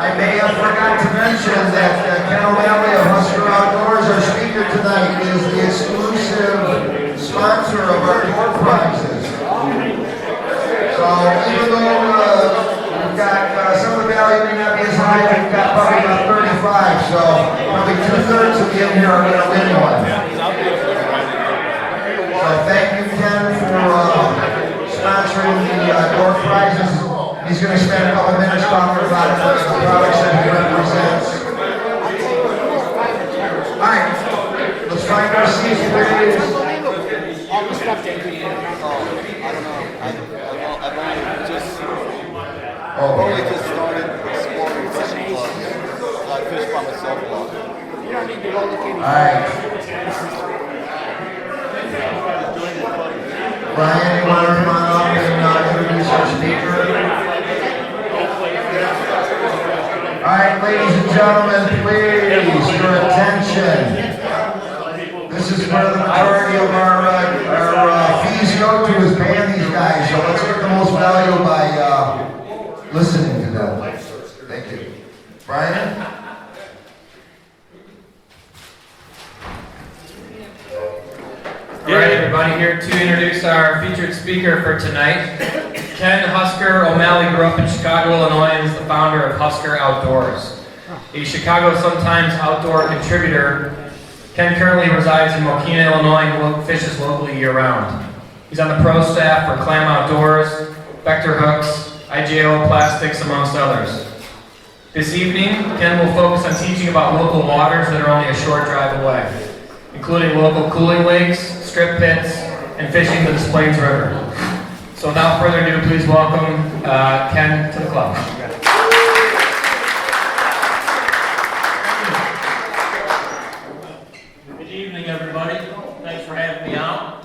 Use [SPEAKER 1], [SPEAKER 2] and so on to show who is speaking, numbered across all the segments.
[SPEAKER 1] I may have forgot to mention that Ken O'Malley of Husker Outdoors, our speaker tonight, is the exclusive sponsor of our door prizes. So even though we've got some of the value may not be as high, we've got probably about 35, so probably 2/3 of you in here are going to win one. So thank you, Ken, for sponsoring the door prizes. He's going to spend a couple minutes talking about the products that he represents. All right, let's find our seats, please.
[SPEAKER 2] All the stuff that you I don't know. I've only just started exploring fishing clubs. I fish by myself a lot. You don't need to go look any.
[SPEAKER 1] All right. Brian, you want to come on up and introduce our speaker? All right, ladies and gentlemen, please, your attention. This is where the majority of our fees go to, is paying these guys. So let's get the most value by listening to them. Thank you. Brian?
[SPEAKER 3] All right, everybody, here to introduce our featured speaker for tonight. Ken Husker O'Malley grew up in Chicago, Illinois, and is the founder of Husker Outdoors. A Chicago Sun-Times outdoor contributor, Ken currently resides in Mokina, Illinois, and fishes locally year-round. He's on the pro staff for Clam Outdoors, Vector Hooks, IGO Plastics, amongst others. This evening, Ken will focus on teaching about local waters that are only a short drive away, including local cooling lakes, strip pits, and fishing the Des Plaines River. So without further ado, please welcome Ken to the club.
[SPEAKER 4] Good evening, everybody. Thanks for having me out.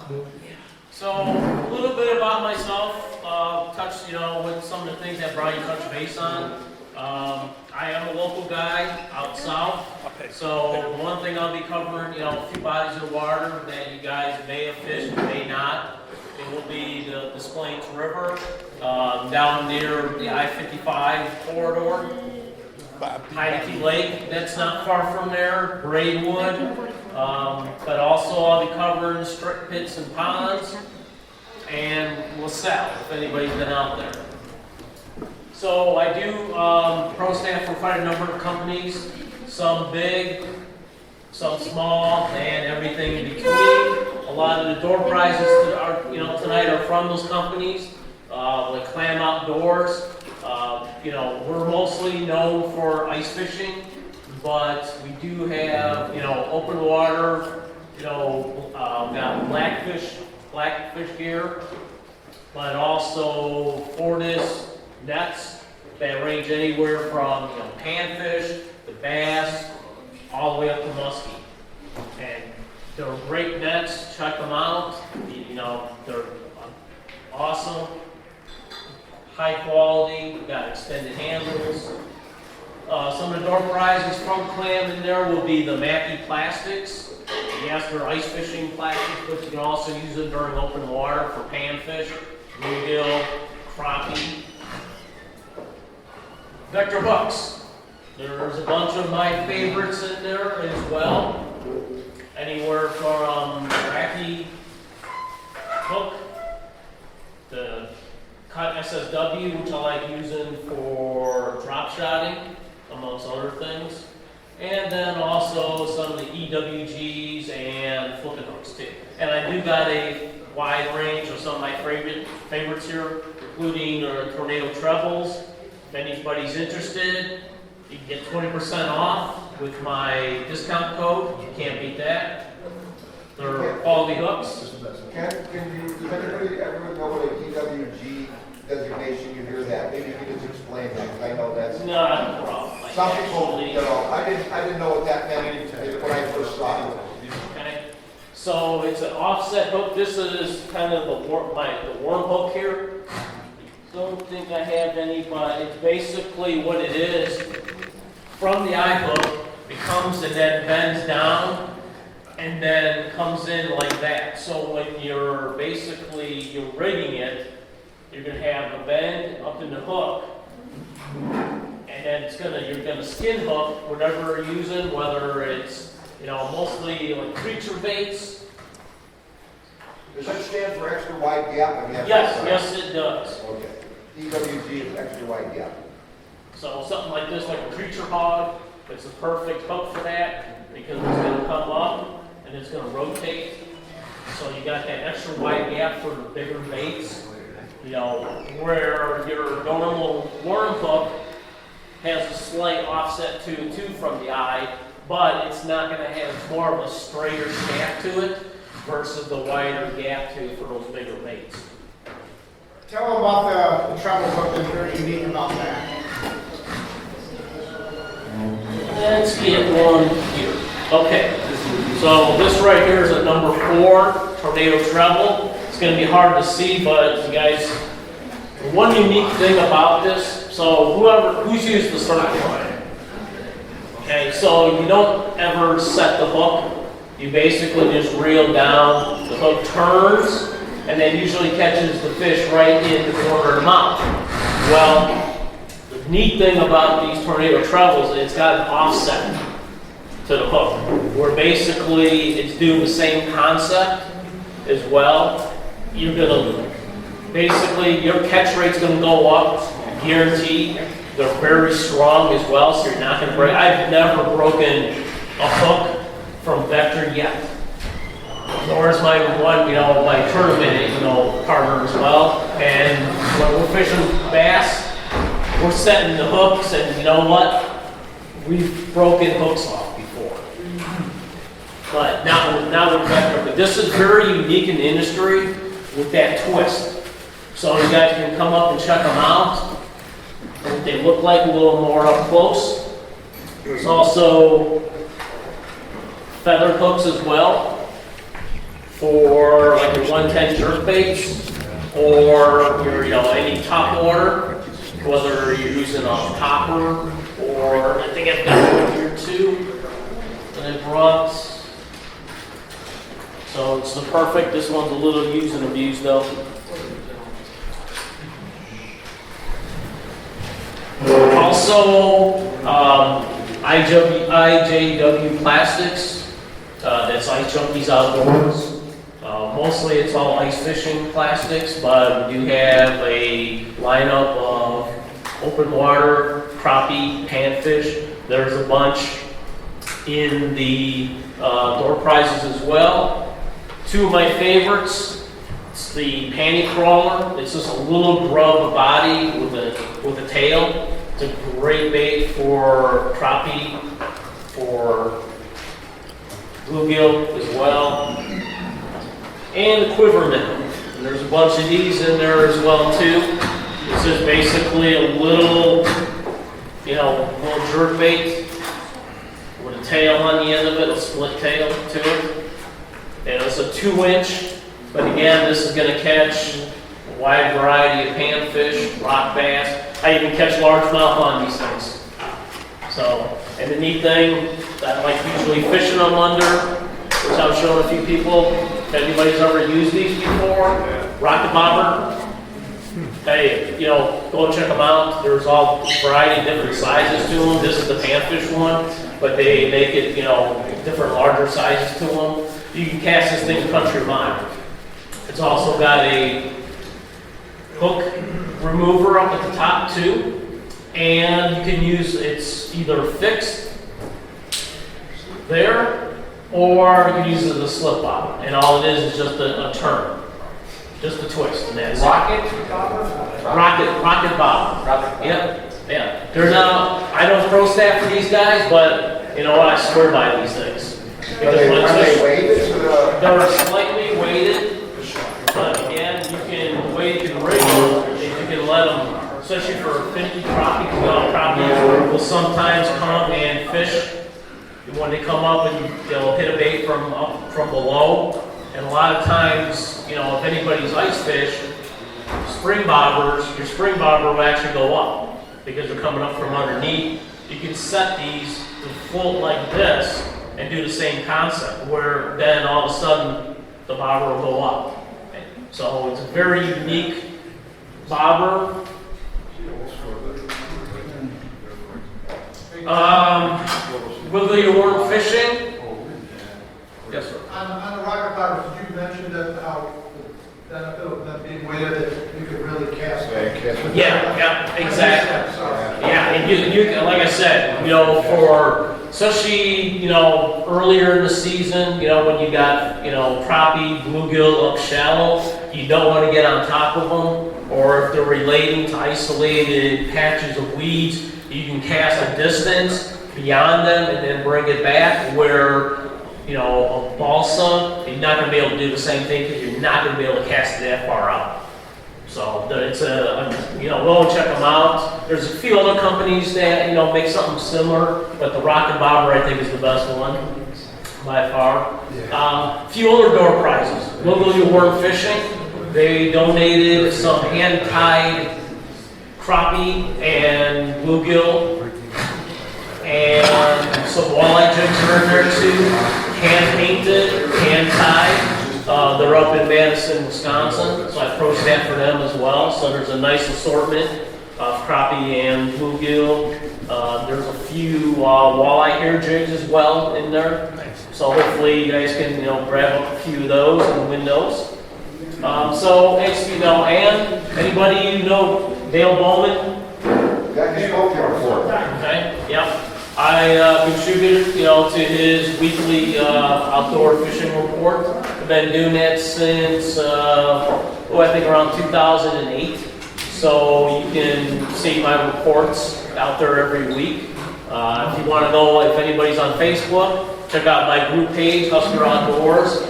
[SPEAKER 4] So, a little bit about myself. Touched, with some of the things that Brian touched base on. I am a local guy out south. So, the one thing I'll be covering, a few bodies of water that you guys may have fished, may not. It will be the Des Plaines River, down near the I-55 corridor. Heineke Lake, that's not far from there, Braidwood, but also I'll be covering strip pits and ponds, and LaSalle, if anybody's been out there. So I do pro staff for quite a number of companies, some big, some small, and everything in between. A lot of the door prizes that are, tonight are from those companies, like Clam Outdoors. We're mostly known for ice fishing, but we do have, open water, got blackfish gear, but also Fortis nets that range anywhere from, panfish, to bass, all the way up to muskie. And they're great nets, check them out, they're awesome. High quality, we've got extended handles. Some of the door prizes from Clam in there will be the Mackey plastics. Yes, they're ice fishing plastics, but you can also use them during open water for panfish, bluegill, crappie. Vector hooks. There's a bunch of my favorites in there as well. Anywhere from Racky hook, the cut SSW, which I like using for drop shotting, amongst other things. And then also some of the EWGs and flipping hooks too. And I do got a wide range of some of my favorites here, including tornado trebles. If anybody's interested, you can get 20% off with my discount code. You can't beat that. They're quality hooks.
[SPEAKER 1] Ken, does anybody ever know what an EWG designation, you hear that? Maybe you can just explain that, because I know that's...
[SPEAKER 4] No problem.
[SPEAKER 1] Some people, I didn't know what that meant when I first saw it.
[SPEAKER 4] Okay. So it's an offset hook. This is kind of the worm hook here. Don't think I have any, but it's basically what it is. From the eye hook, it comes and then bends down, and then comes in like that. So when you're rigging it, you're going to have a bend up in the hook, and then and you're gonna skin hook whatever you're using, whether it's, mostly like creature baits.
[SPEAKER 2] Does that stand for extra wide gap? I mean,
[SPEAKER 4] Yes, it does.
[SPEAKER 2] Okay. EWG is extra wide gap.
[SPEAKER 4] So something like this, like a creature hog, it's a perfect hook for that because it's gonna come up and it's gonna rotate. So you got that extra wide gap for the bigger baits. Where your normal worm hook has a slight offset too from the eye, but it's not going to have more of a straighter shaft to it versus the wider gap too for those bigger baits.
[SPEAKER 5] Tell them about the treble hook that's very unique about that.
[SPEAKER 4] Let's get one here. Okay, so this right here is a number 4 tornado treble. It's going to be hard to see, but you guys, one unique thing about this, so who's used the circle? Okay, so you don't ever set the hook. You basically just reel down, the hook turns, and then usually catches the fish right in the corner of the mouth. Well, the neat thing about these tornado trebles is it's got an offset to the hook, where basically it's doing the same concept as well. You're gonna, basically your catch rate's gonna go up, guaranteed. They're very strong as well, so you're not gonna break. I've never broken a hook from Vector yet. Nor is my one, my tournament, partner as well. And when we're fishing bass, we're setting the hooks, and you know what? We've broken hooks off before. But now we're Vector. But this is very unique in the industry with that twist. So you guys can come up and check them out. What they look like a little more up close. There's also feather hooks as well for like your 110 jerkbaits or your any top water, whether you're using a popper or I think I've got one here too that I brought. So it's the perfect. This one's a little used and abused though. Also, IJW Plastics, that's Ice Junkies Outdoors. Mostly it's all ice fishing plastics, but we do have a lineup of open water, crappie, panfish. There's a bunch in the door prizes as well. 2 of my favorites. It's the panty crawler. It's just a little grub body with a tail. It's a great bait for crappie, for bluegill as well. And the quiver minnow. And there's a bunch of these in there as well too. This is basically a little jerk bait with a tail on the end of it, a split tail to it. And it's a 2-inch. But again, this is going to catch a wide variety of panfish, rock bass. I even catch largemouth on these things. So, and the neat thing that I like usually fishing them under, which I've shown a few people, if anybody's ever used these before, rocket bobber. Hey, go and check them out. There's all variety of different sizes to them. This is the panfish one, but they make it, different larger sizes to them. You can cast this thing country mile. It's also got a hook remover up at the top too, and you can use it's either fixed there or you can use it as a slip bobber, and all it is just a turn, just a twist, and that's
[SPEAKER 3] Rocket bobber?
[SPEAKER 4] rocket bobber. Yep, yeah. There's I don't throw staff for these guys, but you know what? I swear by these things.
[SPEAKER 2] Are they weighted?
[SPEAKER 4] They're slightly weighted. But again, you can rig them, and you can let them, especially for finicky crappie, crappie will sometimes come and fish. When they come up and they'll hit a bait from below, and a lot of times, if anybody's ice fish, spring bobbers, your spring bobber will actually go up because they're coming up from underneath. You can set these to float like this and do the same concept, where then all of a sudden the bobber will go up. So it's a very unique bobber. Whether you weren't fishing? Yes, sir.
[SPEAKER 6] On the rocket power, did you mention that how the benefit of them being weighted, that you could really cast?
[SPEAKER 4] Yeah, exactly.
[SPEAKER 6] Sorry.
[SPEAKER 4] Yeah, and you like I said, you know, for especially, you know, earlier in the season, you know, when you got, you know, crappie, bluegill up shallow, you don't want to get on top of them, or if they're relating to isolated patches of weeds, you can cast a distance beyond them and then bring it back, where, you know, a balsa, you're not going to be able to do the same thing because you're not going to be able to cast it that far out. So it's you know, go and check them out. There's a few other companies that, you know, make something similar, but the Rocket Bobber, I think, is the best one by far. A few other door prizes. Wiggle You Weren't Fishing. They donated some hand-tied crappie and bluegill, and some walleye jigs are in there too. Hand-painted, hand-tied. They're up in Madison, Wisconsin, so I approached that for them as well. So there's a nice assortment of crappie and bluegill. There's a few walleye hair jigs as well in there. So hopefully you guys can, you know, grab up a few of those and win those. So it's, you know, and anybody you know, Dale Bowman?
[SPEAKER 1] That you spoke here before.
[SPEAKER 4] Okay, yep. I contributed, you know, to his weekly outdoor fishing report. I've been doing that since, I think around 2008. So you can see my reports out there every week. If you want to know if anybody's on Facebook, check out my group page, Husker Outdoors.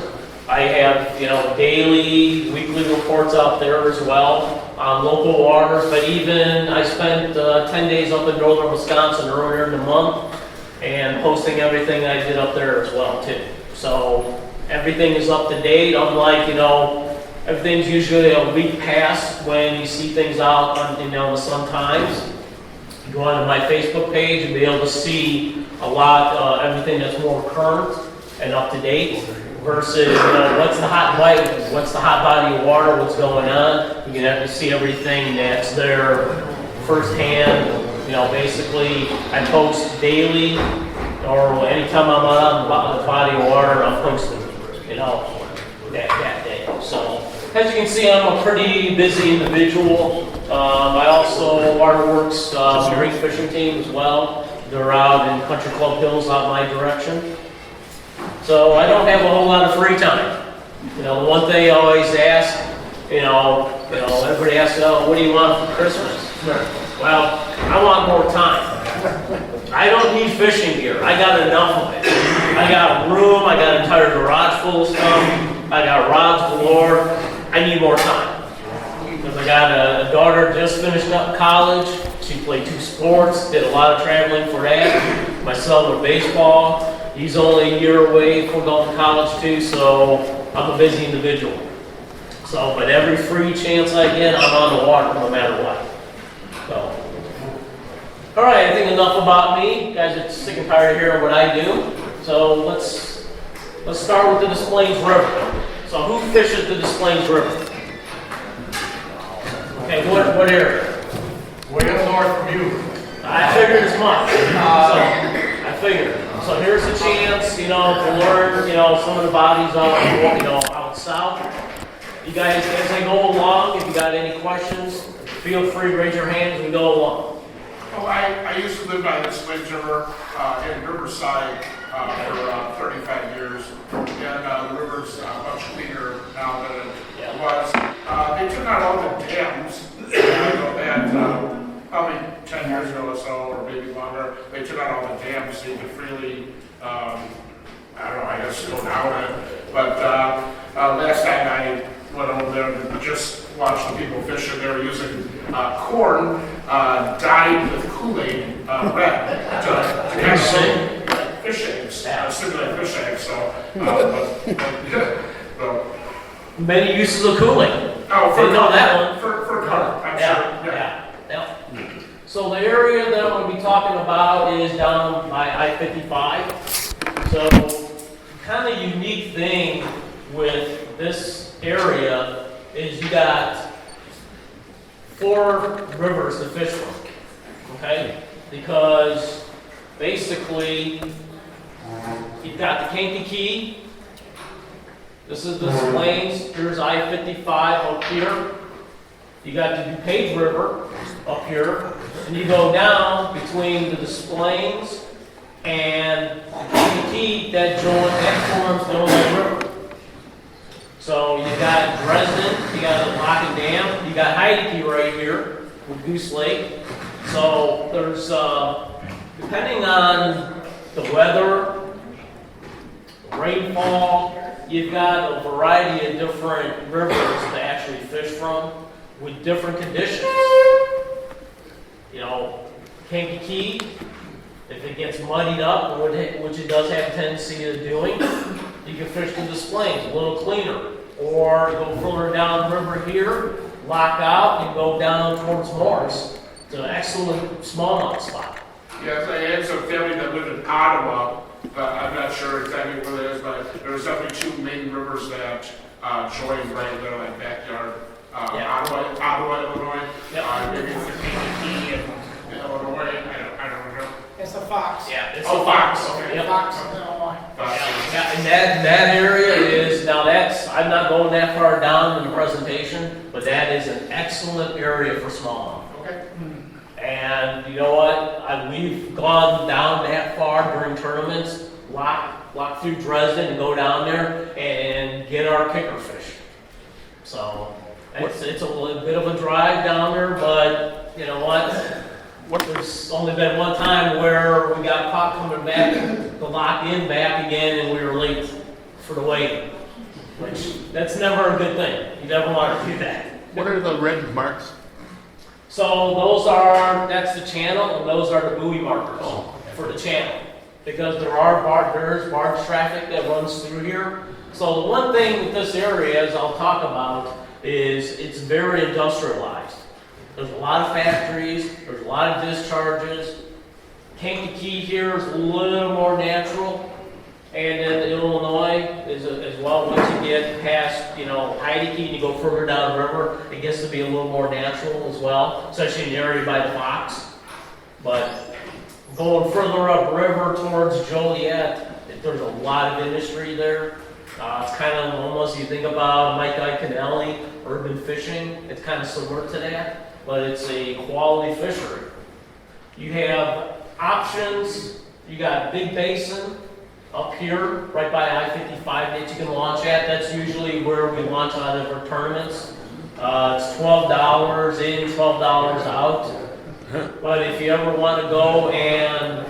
[SPEAKER 4] I have, you know, daily, weekly reports out there as well on local waters, but even I spent 10 days up in northern Wisconsin earlier in the month and posting everything I did up there as well too. So everything is up to date, unlike, you know, everything's usually a week past when you see things out on, you know, the Sun Times. You go onto my Facebook page and be able to see a lot, everything that's more current and up to date. Versus, you know, what's the hot bite, what's the hot body of water, what's going on. You can have to see everything that's there firsthand. You know, basically, I post daily, or anytime I'm on the body of water, I'm posting, you know, that day. So, as you can see, I'm a pretty busy individual. I also, Waterworks marine fishing team as well. They're out in Country Club Hills out my direction. So I don't have a whole lot of free time. You know, the one thing I always ask, you know, everybody asks, oh, what do you want for Christmas? Well, I want more time. I don't need fishing gear. I got enough of it. I got room, I got an entire garage full of stuff, I got rods galore. I need more time. Because I got a daughter just finished up college. She played 2 sports, did a lot of traveling for that. My son with baseball. He's only a year away from going to college too, so I'm a busy individual. So, but every free chance I get, I'm on the water no matter what. So, all right, I think enough about me. You guys are sick and tired of hearing what I do. So let's start with the Des Plaines River. So who fishes the Des Plaines River? Okay, what area?
[SPEAKER 6] Way up north from you.
[SPEAKER 4] I figured as much. So I figured. So here's a chance, you know, to learn, you know, some of the bodies out, you know, out south. You guys, as I go along, if you got any questions, feel free to raise your hands and we go along.
[SPEAKER 5] Oh, I used to live by the Plains River in Riverside for 35 years, and the river's much cleaner now than it was. They took out all the dams, probably 10 years ago or so, or maybe longer. They took out all the dams so you could freely, I don't know, I guess go down it. But last time I went over there and just watched the people fishing. They were using corn dyed with Kool-Aid red to kind of simulate fish eggs. So,
[SPEAKER 4] Many uses of Kool-Aid.
[SPEAKER 5] Oh,
[SPEAKER 4] Didn't know that one.
[SPEAKER 5] For color, I'm sure.
[SPEAKER 4] Yeah. So the area that I'm going to be talking about is down by I-55. So kind of unique thing with this area is you got 4 rivers to fish from, okay? Because basically, you've got the Kankakee. This is the Plains. Here's I-55 up here. You got the DuPage River up here. And you go down between the Des Plaines and the Kankakee that forms the Ojai River. So you got Dresden, you got Lock and Dam, you got Heideke right here with Goose Lake. So there's, depending on the weather, rainfall, you've got a variety of different rivers to actually fish from with different conditions. You know, Kankakee, if it gets muddied up, which it does have a tendency of doing, you can fish the Des Plaines a little cleaner. Or go further down the river here, lock out, and go down towards Morris. It's an excellent smallmouth spot.
[SPEAKER 5] Yes, I had some family that lived in Ottawa, but I'm not sure exactly where it is, but there's definitely two main rivers that join right there, like backyard. Ottawa, Illinois.
[SPEAKER 4] Yep.
[SPEAKER 5] Maybe it's the Kankakee in Illinois. I don't know.
[SPEAKER 7] It's the Fox.
[SPEAKER 4] Yeah, it's
[SPEAKER 5] Oh,
[SPEAKER 4] a
[SPEAKER 5] Fox. Okay.
[SPEAKER 4] Yep.
[SPEAKER 7] Fox in Illinois.
[SPEAKER 4] Yeah, and that area is, now that's, I'm not going that far down in the presentation, but that is an excellent area for smallmouth.
[SPEAKER 5] Okay.
[SPEAKER 4] And you know what? We've gone down that far during tournaments, walk through Dresden and go down there and get our kicker fish. So it's a little bit of a drive down there, but you know what? There's only been one time where we got caught coming back to lock in back again, and we were late for the weigh-in, which that's never a good thing. You never want to do that.
[SPEAKER 8] What are the red marks?
[SPEAKER 4] So that's the channel, and those are the buoy markers for the channel. Because there's barge traffic that runs through here. So the one thing with this area, as I'll talk about, is it's very industrialized. There's a lot of factories, there's a lot of discharges. Kankakee here is a little more natural. And then Illinois is as well. Once you get past, Heideke and you go further down the river, it gets to be a little more natural as well, especially in the area by the Fox. But going further upriver towards Joliet, there's a lot of industry there. It's kind of almost, you think about Mike Iaconelli, urban fishing, it's kind of similar to that, but it's a quality fishery. You have options, you got Big Basin up here, right by I-55 that you can launch at. That's usually where we launch out of our tournaments. It's $12 in, $12 out. But if you ever want to go and,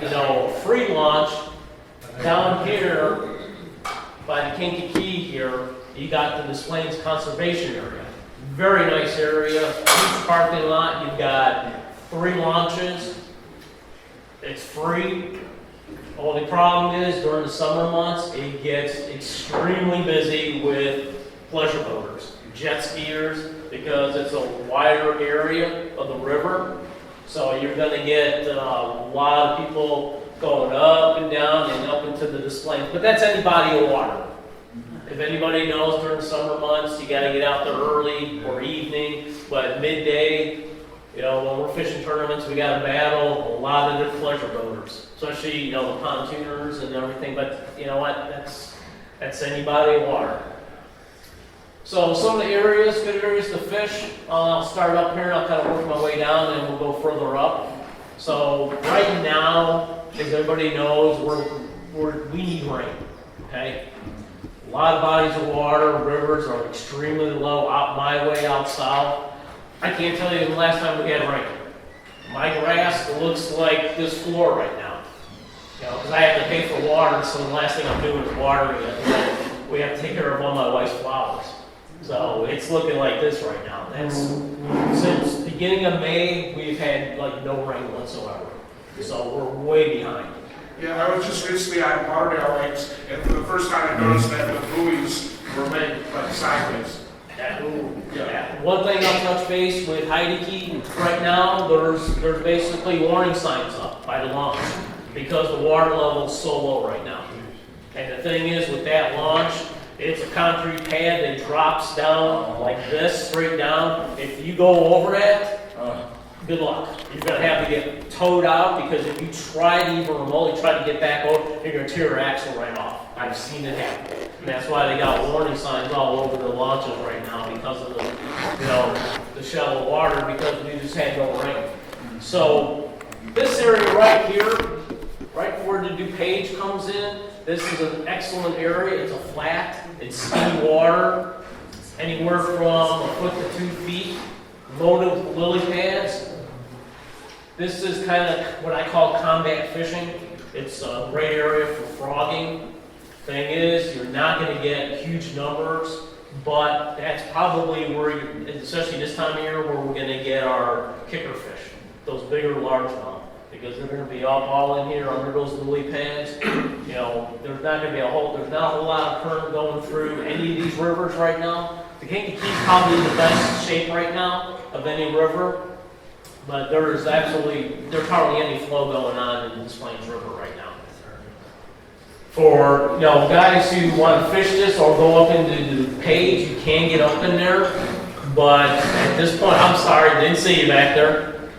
[SPEAKER 4] free launch, down here by the Kankakee here, you got the Des Plaines Conservation Area. Very nice area, huge parking lot. You've got 3 launches. It's free. Only problem is during the summer months, it gets extremely busy with pleasure boaters, jet skiers, because it's a wider area of the river. So you're going to get a lot of people going up and down and up into the Des Plaines. But that's any body of water. If anybody knows, during the summer months, you got to get out there early or evening. But midday, when we're fishing tournaments, we got to battle a lot of the pleasure boaters, especially the pontooners and everything. But you know what? That's any body of water. So some of the areas, good areas to fish. I'll start up here and I'll kind of work my way down, and we'll go further up. So right now, as everybody knows, we need rain. Okay. A lot of bodies of water, rivers are extremely low out my way, out south. I can't tell you the last time we had rain. My grass looks like this floor right now. Because I have to pay for water, so the last thing I'm doing is watering it. We have to take care of all my wife's flowers. So it's looking like this right now. Since beginning of May, we've had no rain whatsoever. So we're way behind.
[SPEAKER 5] Yeah, I was just recently on Lauderdale Lakes, and for the first time I noticed that the buoys were made sideways.
[SPEAKER 4] Yeah. One thing I'll touch base with Heideke, right now there's basically warning signs up by the launch because the water level is so low right now. And the thing is with that launch, it's a concrete pad that drops down like this, straight down. If you go over that, good luck. You're gonna have to get towed out, because if you try to even remotely try to get back over, you're gonna tear your axle right off. I've seen it happen. And that's why they got warning signs all over the launches right now, because of the shallow water, because we just had no rain. So this area right here, right where the DuPage comes in, this is an excellent area. It's a flat, it's skinny water, anywhere from a foot to 2 feet, loaded with lily pads. This is kind of what I call combat fishing. It's a great area for frogging. Thing is, you're not going to get huge numbers, but that's probably where, especially this time of year, where we're going to get our kicker fish, those bigger largemouth, because they're going to be up all in here under those lily pads. There's not going to be there's not a whole lot of current going through any of these rivers right now. The Kankakee is probably the best shape right now of any river, but there's hardly any flow going on in Des Plaines River right now. For guys who want to fish this or go up into the page, you can get up in there, but at this point, I'm sorry, didn't see you back there.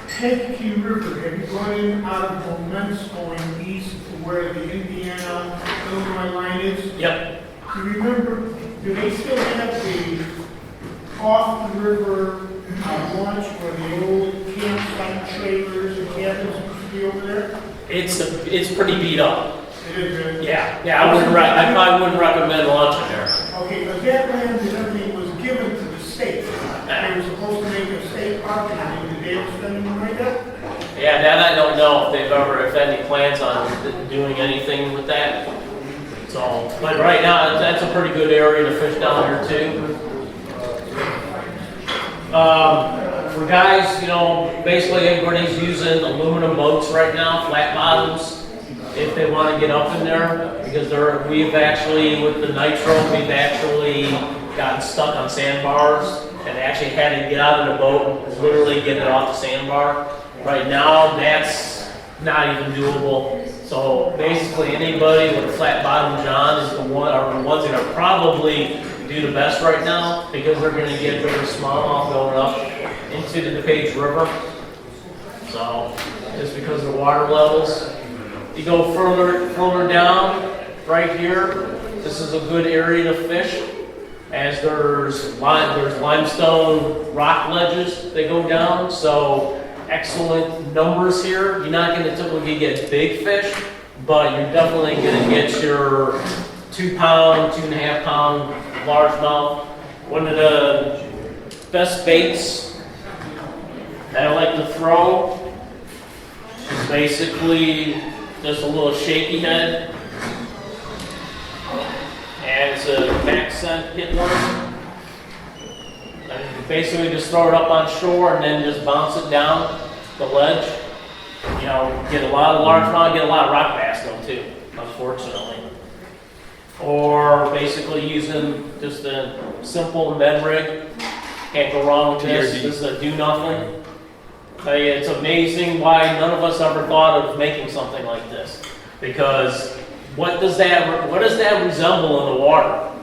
[SPEAKER 7] Kankakee River, have you gone in out of Momentum going east to where the Indiana Illinois line is?
[SPEAKER 4] Yep.
[SPEAKER 7] Do you remember, do they still have the off the river launch where the old campsite trailers and cabins used to be over there?
[SPEAKER 4] It's pretty beat up.
[SPEAKER 7] It is good.
[SPEAKER 4] Yeah, I probably wouldn't recommend launching there.
[SPEAKER 7] Okay, but that land and everything was given to the state. They were supposed to make a state park, and did they ever spend anything like that?
[SPEAKER 4] Yeah, that I don't know if they've ever had any plans on doing anything with that. So, but right now, that's a pretty good area to fish down here too. For guys, basically everybody's using aluminum boats right now, flat bottoms, if they want to get up in there, because we've actually, with the nitro, we've actually gotten stuck on sandbars and actually had to get out of the boat and literally get it off the sandbar. Right now, that's not even doable. So basically, anybody with a flat bottom john is the ones that are probably do the best right now, because they're going to get bigger smallmouth going up into the DuPage River. So just because of the water levels. You go further down, right here, this is a good area to fish, as there's limestone rock ledges that go down, so excellent numbers here. You're not going to typically get big fish, but you're definitely going to get your 2 pound, 2.5 pound largemouth. One of the best baits that I like to throw is basically just a little shaky head, and it's a back scent hit one. And you basically just throw it up on shore and then just bounce it down the ledge. Get a lot of largemouth, get a lot of rock bass though too, unfortunately. Or basically using just a simple Med rig. Can't go wrong with this. This is a do nothing. It's amazing why none of us ever thought of making something like this. Because what does that resemble in the water?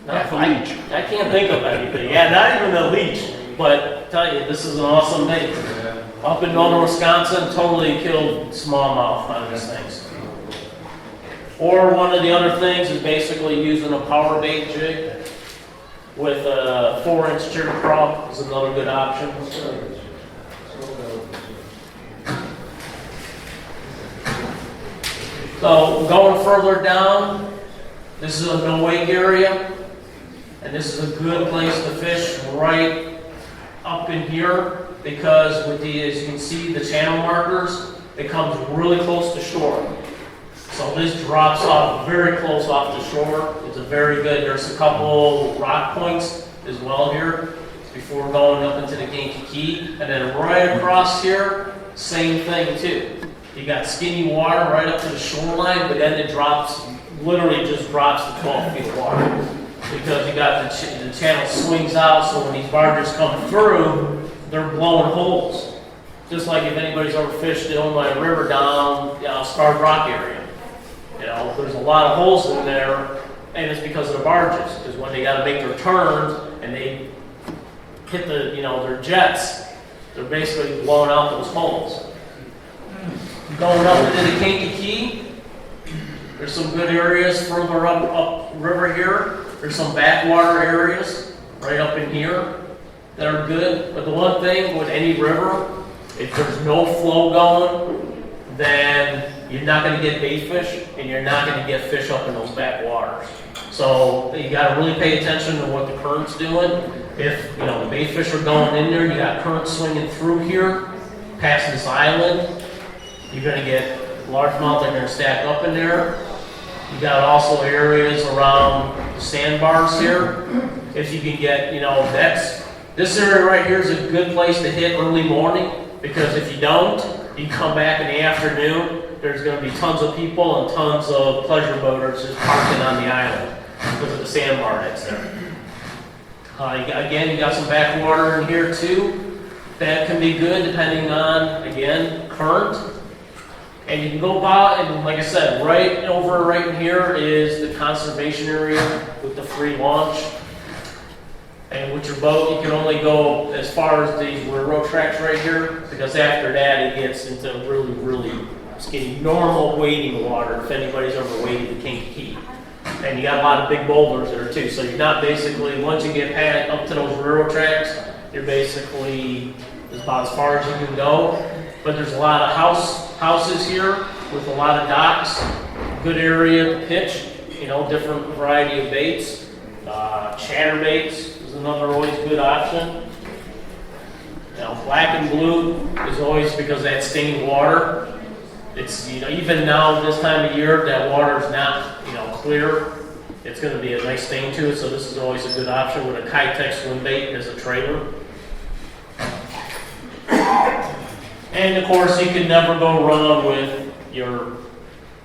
[SPEAKER 4] I can't think of anything. Yeah, not even a leech. But I tell you, this is an awesome bait. Up in northern Wisconsin, totally killed smallmouth on these things. Or one of the other things is basically using a power bait jig with a 4-inch jig prop is another good option. So going further down, this is a no-wake area, and this is a good place to fish right up in here, because with as you can see, the channel markers, it comes really close to shore. So this drops off very close off the shore. It's a very good, there's a couple rock points as well here before going up into the Kankakee. And then right across here, same thing too. You got skinny water right up to the shoreline, but then it literally just drops to 12 feet of water. Because you got the channel swings out, so when these barges come through, they're blowing holes. Just like if anybody's ever fished the Illinois River down Starved Rock area. There's a lot of holes in there, and it's because of the barges. Because when they got to make their turns and they hit their jets, They're basically blowing out those holes. Going up into the Kankakee, there's some good areas further up river here. There's some backwater areas right up in here that are good. But the one thing with any river, if there's no flow going, then you're not going to get bait fish and you're not going to get fish up in those backwaters. So you got to really pay attention to what the current's doing. If the bait fish are going in there, you got current swinging through here, past this island, you're going to get largemouth that are going to stack up in there. You got also areas around the sandbars here. If you can get, this area right here is a good place to hit early morning, because if you don't, you come back in the afternoon, there's going to be tons of people and tons of pleasure boaters just parking on the island because of the sandbar that's there. Again, you got some backwater in here too. That can be good depending on, again, current. And you can go about, and like I said, right in here is the conservation area with the free launch. And with your boat, you can only go as far as these railroad tracks right here, because after that it gets into really, really skinny, normal wading water if anybody's ever waded the Kankakee. And you got a lot of big boulders there too, so you're not basically, once you get past up to those railroad tracks, you're basically about as far as you can go. But there's a lot of houses here with a lot of docks, good area to pitch, different variety of baits. Chatterbaits is another always good option. Black and blue is always, because of that stained water. It's, even now this time of year, that water is not, clear. It's going to be a nice stain to it, so this is always a good option with a Kitech swim bait as a trailer. And of course, you can never go wrong with your,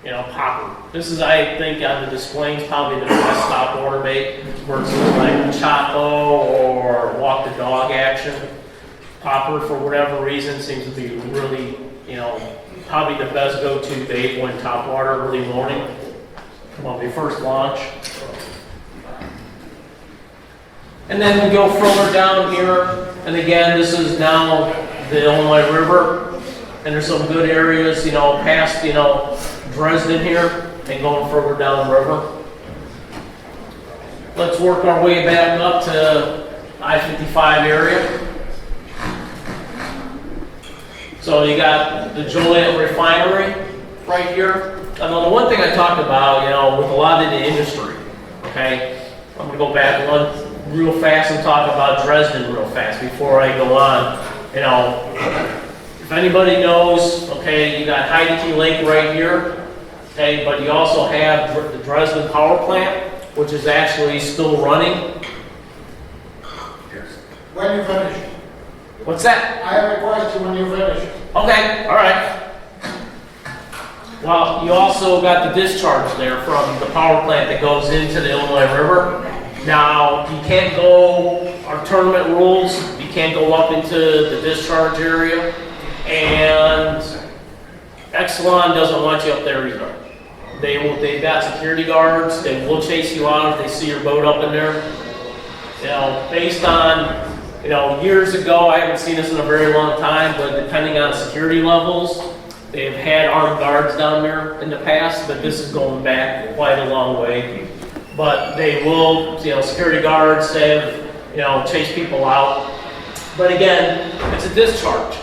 [SPEAKER 4] popper. This is, I think, on the displays, probably the best top water bait, versus like Chapo or walk the dog action. Popper, for whatever reason, seems to be really, probably the best go-to bait when top water early morning. Come on, your first launch. And then we go further down here, and again, this is now the Illinois River, and there's some good areas, past, Dresden here, and going further down the river. Let's work our way back up to I-55 area. So you got the Joliet refinery right here. The one thing I talked about, with a lot of the industry, okay, I'm gonna go back one real fast and talk about Dresden real fast before I go on. If anybody knows, okay, you got Heideke Lake right here, okay, but you also have the Dresden power plant, which is actually still running.
[SPEAKER 6] When you finish,
[SPEAKER 4] What's that?
[SPEAKER 6] I have a question when you finish.
[SPEAKER 4] Okay, all right. Well, you also got the discharge there from the power plant that goes into the Illinois River. Now, you can't go, our tournament rules, you can't go up into the discharge area, and Exelon doesn't want you up there either. They've got security guards, they will chase you out if they see your boat up in there. Based on, years ago, I haven't seen this in a very long time, but depending on security levels, they've had armed guards down there in the past, but this is going back quite a long way. But they will, security guards have, chase people out. But again, it's a discharge.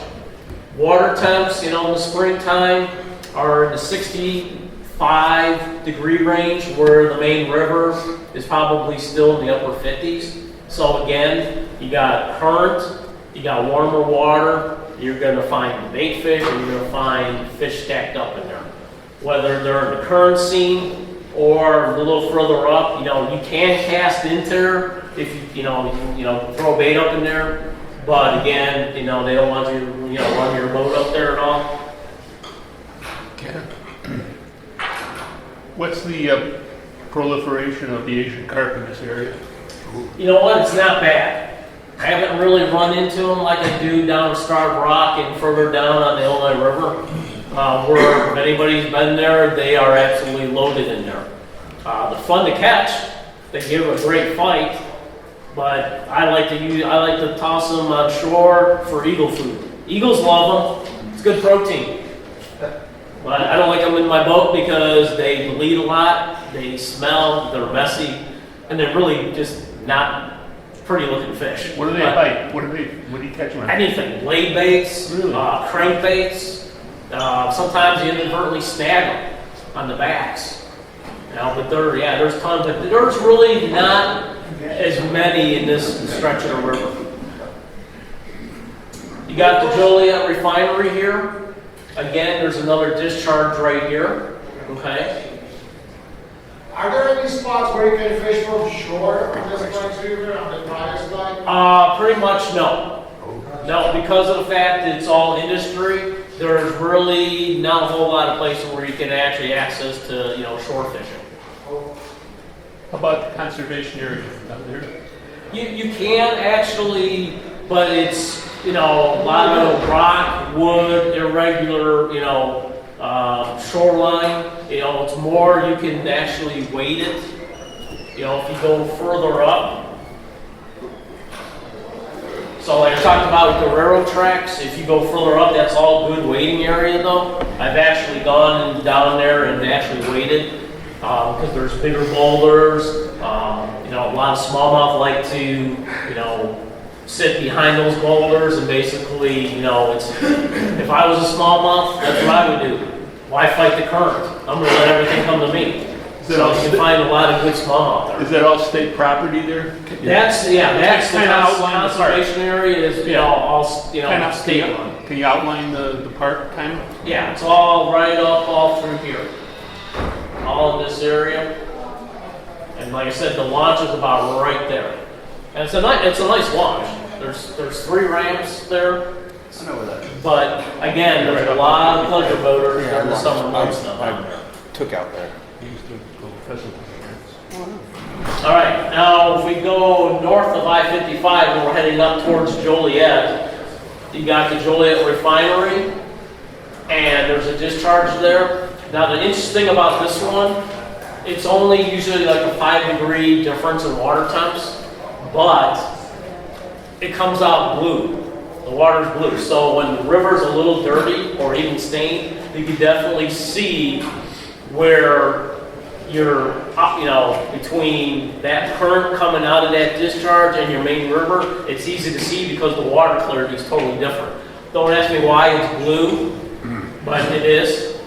[SPEAKER 4] Water temps, in the springtime are in the 65-degree range, where the main river is probably still in the upper 50s. So again, you got current, you got warmer water, you're going to find bait fish, or you're going to find fish stacked up in there. Whether they're in the current scene or a little further up, you can cast into there if you throw bait up in there. But again, they don't want you, run your boat up there at all.
[SPEAKER 8] What's the proliferation of the Asian carp in this area?
[SPEAKER 4] You know what? It's not bad. I haven't really run into them like I do down Starved Rock and further down on the Illinois River. Where if anybody's been there, they are absolutely loaded in there. They're fun to catch. They give a great fight. But I like to toss them on shore for eagle food. Eagles love them. It's good protein. But I don't like them in my boat because they bleed a lot, they smell, they're messy, and they're really just not pretty looking fish.
[SPEAKER 8] What do they
[SPEAKER 4] But
[SPEAKER 8] bite? What do you catch them on?
[SPEAKER 4] anything, blade baits,
[SPEAKER 8] Really?
[SPEAKER 4] crankbaits. Sometimes you inadvertently snag them on the backs. But there's tons, but there's really not as many in this stretch of the river. You got the Joliet refinery here. Again, there's another discharge right here. Okay.
[SPEAKER 6] Are there any spots where you can fish from shore on this Flex River on the prior side?
[SPEAKER 4] Pretty much no. No, because of the fact that it's all industry, there's really not a whole lot of places where you can actually access to, shore fishing.
[SPEAKER 8] How about the conservation area down there?
[SPEAKER 4] You can actually, but it's, a lot of rock, wood, irregular, shoreline. It's more, you can actually wade it. If you go further up. So like I talked about with the railroad tracks, if you go further up, that's all good wading area though. I've actually gone down there and actually waded because there's bigger boulders. A lot of smallmouth like to, sit behind those boulders and basically, if I was a smallmouth, that's what I would do. Why fight the current? I'm going to let everything come to me. So you can find a lot of good smallmouth there.
[SPEAKER 8] Is that all state property there?
[SPEAKER 4] That's the
[SPEAKER 8] Kind of outline the park.
[SPEAKER 4] conservation area is, all,
[SPEAKER 8] Kind of
[SPEAKER 4] state run.
[SPEAKER 8] Can you outline the park kind of?
[SPEAKER 4] Yeah, it's all right up, all through here. All in this area. And like I said, the launch is about right there. And it's a nice launch. There's 3 ramps there.
[SPEAKER 2] I know where that is.
[SPEAKER 4] But again, there's a lot of pleasure boaters during the summer months now.
[SPEAKER 2] I took out there.
[SPEAKER 8] Used to go fishing.
[SPEAKER 4] All right, now if we go north of I-55 and we're heading up towards Joliet, you got the Joliet refinery, and there's a discharge there. Now the interesting about this one, it's only usually like a 5-degree difference in water temps, but it comes out blue. The water's blue. So when the river's a little dirty or even stained, you can definitely see where you're, between that current coming out of that discharge and your main river. It's easy to see because the water clarity is totally different. Don't ask me why it's blue, but it is.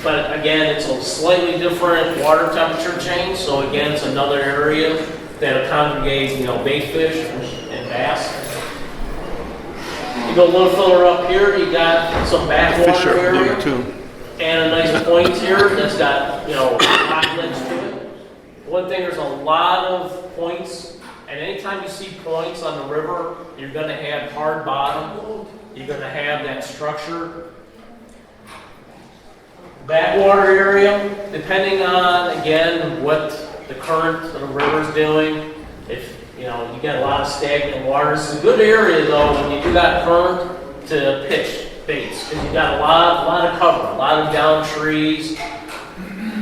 [SPEAKER 4] But again, it's a slightly different water temperature change. So again, it's another area that congregates, bait fish and bass. You go a little further up here, you got some backwater area.
[SPEAKER 8] Too.
[SPEAKER 4] And a nice point here that's got, rock ledge to it. One thing, there's a lot of points, and anytime you see points on the river, you're going to have hard bottom. You're going to have that structure. Backwater area, depending on, again, what the current of the river's doing. If, you got a lot of stagnant water. It's a good area, though, when you do that current to pitch baits, because you got a lot of cover, a lot of down trees.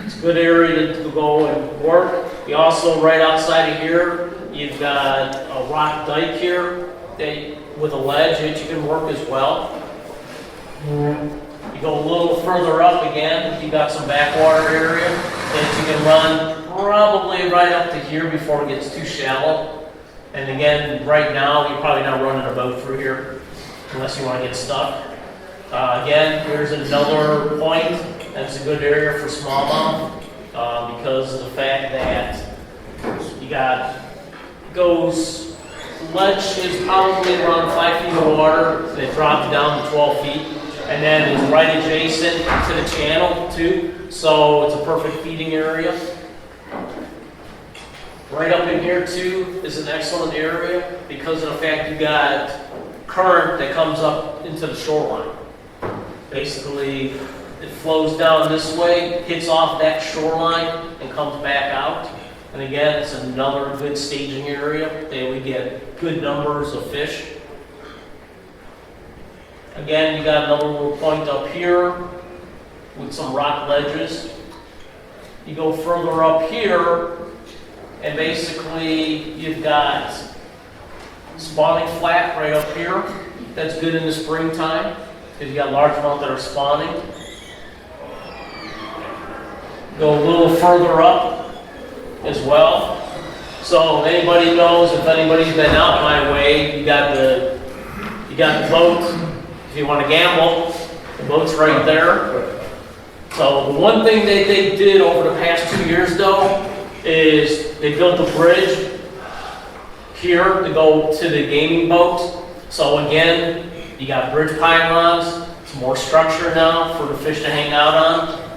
[SPEAKER 4] It's a good area to go and work. You also, right outside of here, you've got a rock dike here with a ledge that you can work as well. You go a little further up again, you got some backwater area that you can run probably right up to here before it gets too shallow. And again, right now, you're probably not running a boat through here unless you want to get stuck. Again, here's another point. That's a good area for smallmouth because of the fact that you got ledge is probably around 5 feet of water that drops down to 12 feet, and then is right adjacent to the channel too. So it's a perfect feeding area. Right up in here too is an excellent area because of the fact you got current that comes up into the shoreline. Basically, it flows down this way, hits off that shoreline, and comes back out. And again, it's another good staging area that we get good numbers of fish. Again, you got another little point up here with some rock ledges. You go further up here, and basically you've got spawning flat right up here. That's good in the springtime because you got large amounts that are spawning. Go a little further up as well. So anybody knows, if anybody's been out my way, you got the boat. If you want to gamble, the boat's right there. So the one thing that they did over the past 2 years though is they built a bridge here to go to the gaming boat. So again, you got bridge pylons. It's more structure now for the fish to hang out on.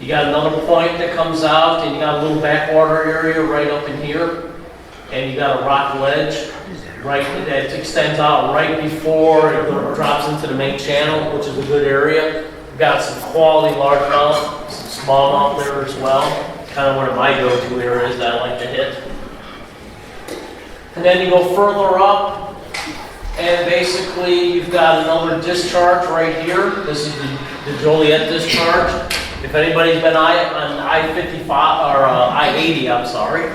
[SPEAKER 4] You got another point that comes out, and you got a little backwater area right up in here, and you got a rock ledge right that extends out right before it drops into the main channel, which is a good area. We've got some quality largemouth, some smallmouth there as well. Kind of one of my go-to areas that I like to hit. And then you go further up, and basically you've got another discharge right here. This is the Joliet discharge. If anybody's been on I-55 or I-80, I'm sorry,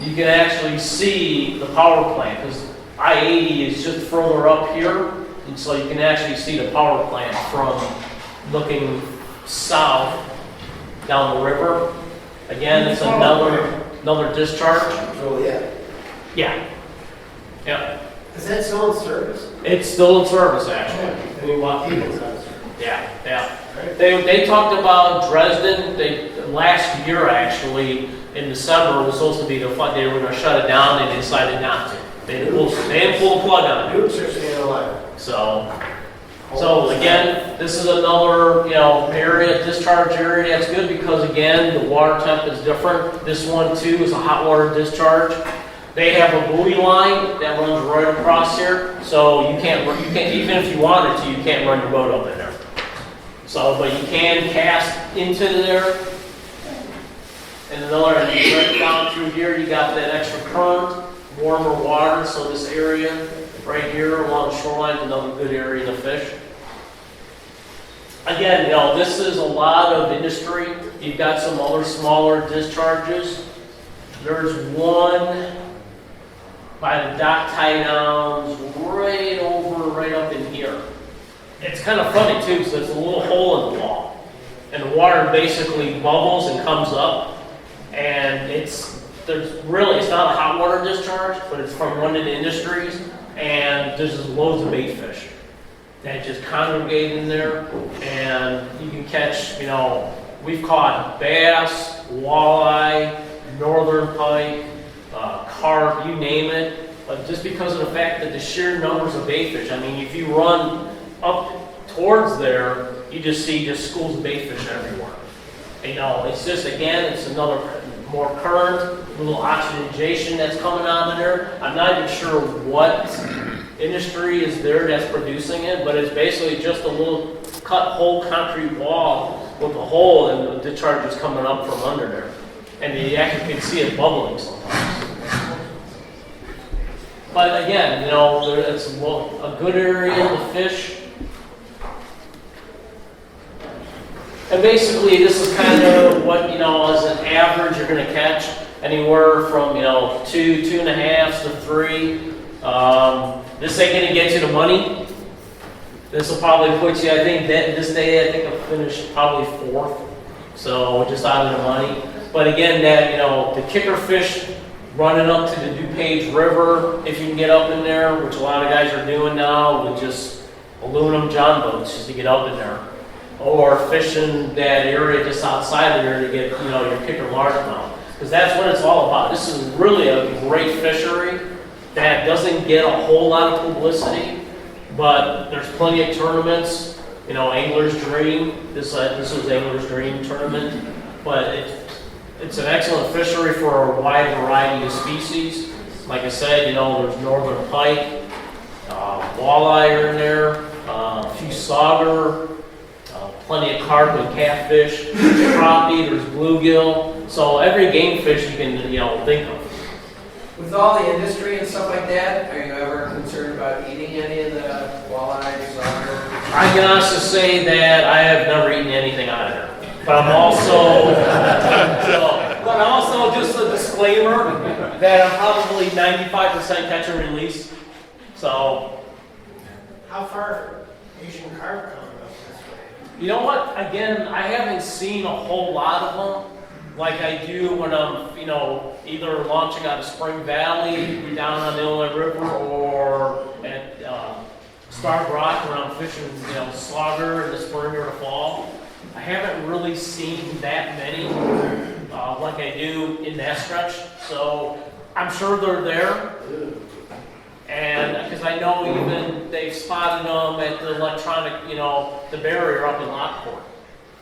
[SPEAKER 4] you can actually see the power plant because I-80 is just further up here, and so you can actually see the power plant from looking south down the river. Again, it's another discharge.
[SPEAKER 9] Joliet.
[SPEAKER 4] Yeah. Yeah.
[SPEAKER 9] Is that still in service?
[SPEAKER 4] It's still in service, actually. We want people. Yeah, yeah. They talked about Dresden. Last year, actually, in December, was supposed to be the fun. They were going to shut it down. They decided not to. They didn't pull the plug on it.
[SPEAKER 9] Nukes are staying alive.
[SPEAKER 4] So again, this is another area, discharge area. That's good because again, the water temp is different. This one too is a hot water discharge. They have a buoy line that runs right across here, so you can't even if you wanted to, you can't run your boat up in there. So, but you can cast into there. And right down through here, you got that extra current, warmer water. So this area right here along the shoreline is another good area to fish. Again, this is a lot of industry. You've got some other smaller discharges. There's one by the dock tie downs right up in here. It's kind of funny too, because there's a little hole in the wall, and the water basically bubbles and comes up, and it's not a hot water discharge, but it's from one of the industries, and there's just loads of bait fish that just congregate in there, and you can catch, we've caught bass, walleye, northern pike, carp, you name it, but just because of the fact that the sheer numbers of bait fish, I mean, if you run up towards there, you just see schools of bait fish everywhere. It's just, again, it's another more current, a little oxygenation that's coming out of there. I'm not even sure what industry is there that's producing it, but it's basically just a little cut whole concrete wall with a hole, and the discharge is coming up from under there. And you actually can see it bubbling sometimes. But again, it's a good area to fish. And basically, this is kind of what, as an average, you're going to catch anywhere from, 2.5 to 3. This ain't going to get you the money. This will probably put you, I think, this day, I think I'll finish probably 4th. So just out of the money. But again, the kicker fish running up to the DuPage River, if you can get up in there, which a lot of guys are doing now with just aluminum john boats just to get up in there. Or fishing that area just outside of there to get, your kicker largemouth. Because that's what it's all about. This is really a great fishery that doesn't get a whole lot of publicity, but there's plenty of tournaments. Angler's Dream. This was Angler's Dream tournament. But it's an excellent fishery for a wide variety of species. Like I said, there's northern pike, walleye are in there, a few sauger, plenty of carp and catfish, crappie, there's bluegill. So every game fish you can, think of.
[SPEAKER 9] With all the industry and stuff like that, are you ever concerned about eating any of the walleye, sauger?
[SPEAKER 4] I can honestly say that I have never eaten anything out of there. But I'm also, and also just a disclaimer that I'm probably 95% catch and release. So,
[SPEAKER 7] How far Asian carp coming up this way?
[SPEAKER 4] you know what? Again, I haven't seen a whole lot of them like I do when I'm, either launching out of Spring Valley down on the Illinois River or at Starved Rock when I'm fishing, slaughter in the spring or the fall. I haven't really seen that many like I do in that stretch. So I'm sure they're there. And because I know even they've spotted them at the electronic, the barrier up in Lockport.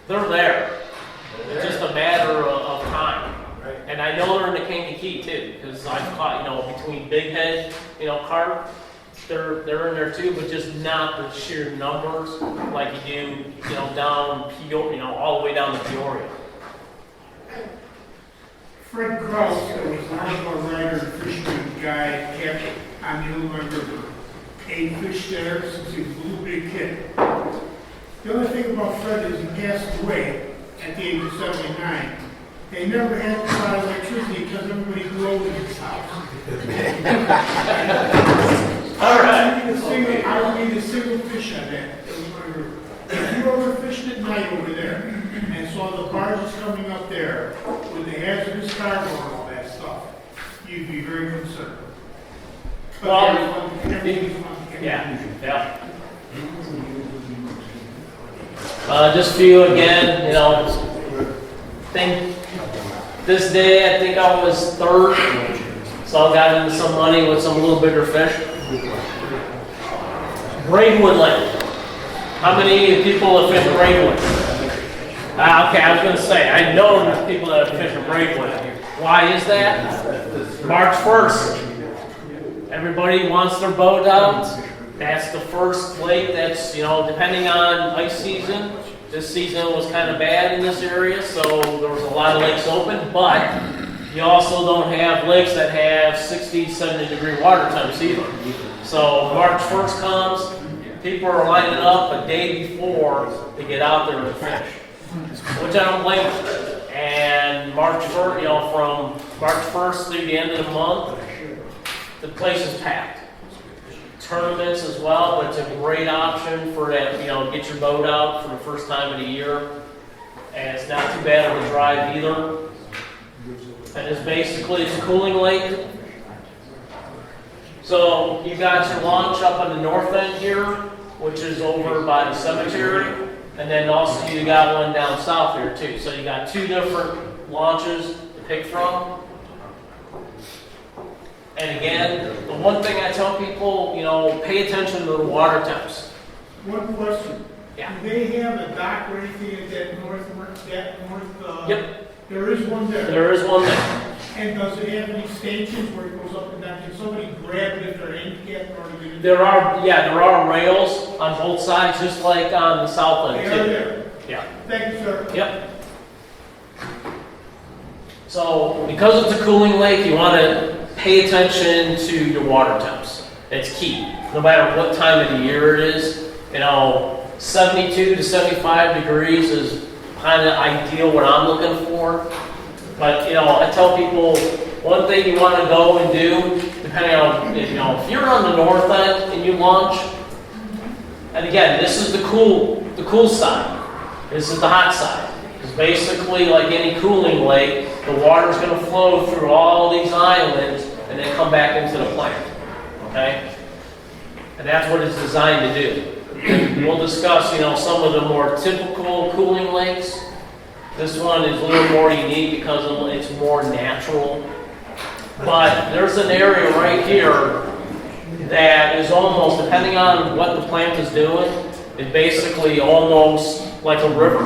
[SPEAKER 4] They're there. It's just a matter of time. And I know they're in the Kankakee too, because I've caught, between big head, carp, they're in there too, but just not the sheer numbers like you do, down Peoria, all the way down to Peoria.
[SPEAKER 7] Fred Krause, who was an outdoor writer and fisherman guy, kept on the Illinois River. He fished there since he was a little big kid. The only thing about Fred is he passed away at the age of 79. They never had a lot of electricity because everybody grew old in his house.
[SPEAKER 4] All right.
[SPEAKER 7] I don't need a single fish on that Illinois River. If you ever fished at night over there and saw the barges coming up there with the hazardous cargo and all that stuff, you'd be very concerned. But
[SPEAKER 4] Well,
[SPEAKER 7] everything's fun.
[SPEAKER 4] Yeah. Just for you again, think this day I think I was third, so I got into some money with some little bigger fish. Braidwood Lake. How many people have fished Braidwood? Okay, I was going to say, I know there's people that have fished Braidwood. Why is that? March 1st. Everybody wants their boat out. That's the first lake that's, depending on ice season. This season was kind of bad in this area, so there was a lot of lakes open, but you also don't have lakes that have 60, 70 degree water temps either. So March 1st comes, people are lining up a day before to get out there and fish, which I don't blame them. And March 1st, from March 1st through the end of the month, the place is packed. Tournaments as well, but it's a great option for that, get your boat out for the first time of the year. And it's not too bad of a drive either. And it's a cooling lake. So you got your launch up on the north end here, which is over by the cemetery. And then also you got one down south here too. So you got two different launches to pick from. And again, the one thing I tell people, pay attention to the water temps.
[SPEAKER 7] One question.
[SPEAKER 4] Yeah.
[SPEAKER 7] Do they have a dock or anything at that north?
[SPEAKER 4] Yep.
[SPEAKER 7] There is one there.
[SPEAKER 4] There is one there.
[SPEAKER 7] And does it have any stations where it goes up and down? Can somebody grab it if they're handicapped in order to get it?
[SPEAKER 4] There are rails on both sides, just like on the south end
[SPEAKER 7] They
[SPEAKER 4] too.
[SPEAKER 7] are there.
[SPEAKER 4] Yeah.
[SPEAKER 7] Thank you, sir.
[SPEAKER 4] Yep. So, because it's a cooling lake, you want to pay attention to your water temps. It's key. No matter what time of the year it is, 72 to 75 degrees is kind of ideal what I'm looking for. But, I tell people one thing you want to go and do, depending on, if you're on the north end and you launch, and again, this is the cool side. This is the hot side. Because basically, like any cooling lake, the water's going to flow through all these islands and then come back into the plant. Okay? And that's what it's designed to do. And we'll discuss, some of the more typical cooling lakes. This one is a little more unique because it's more natural. But there's an area right here that is almost, depending on what the plant is doing, is basically almost like a river.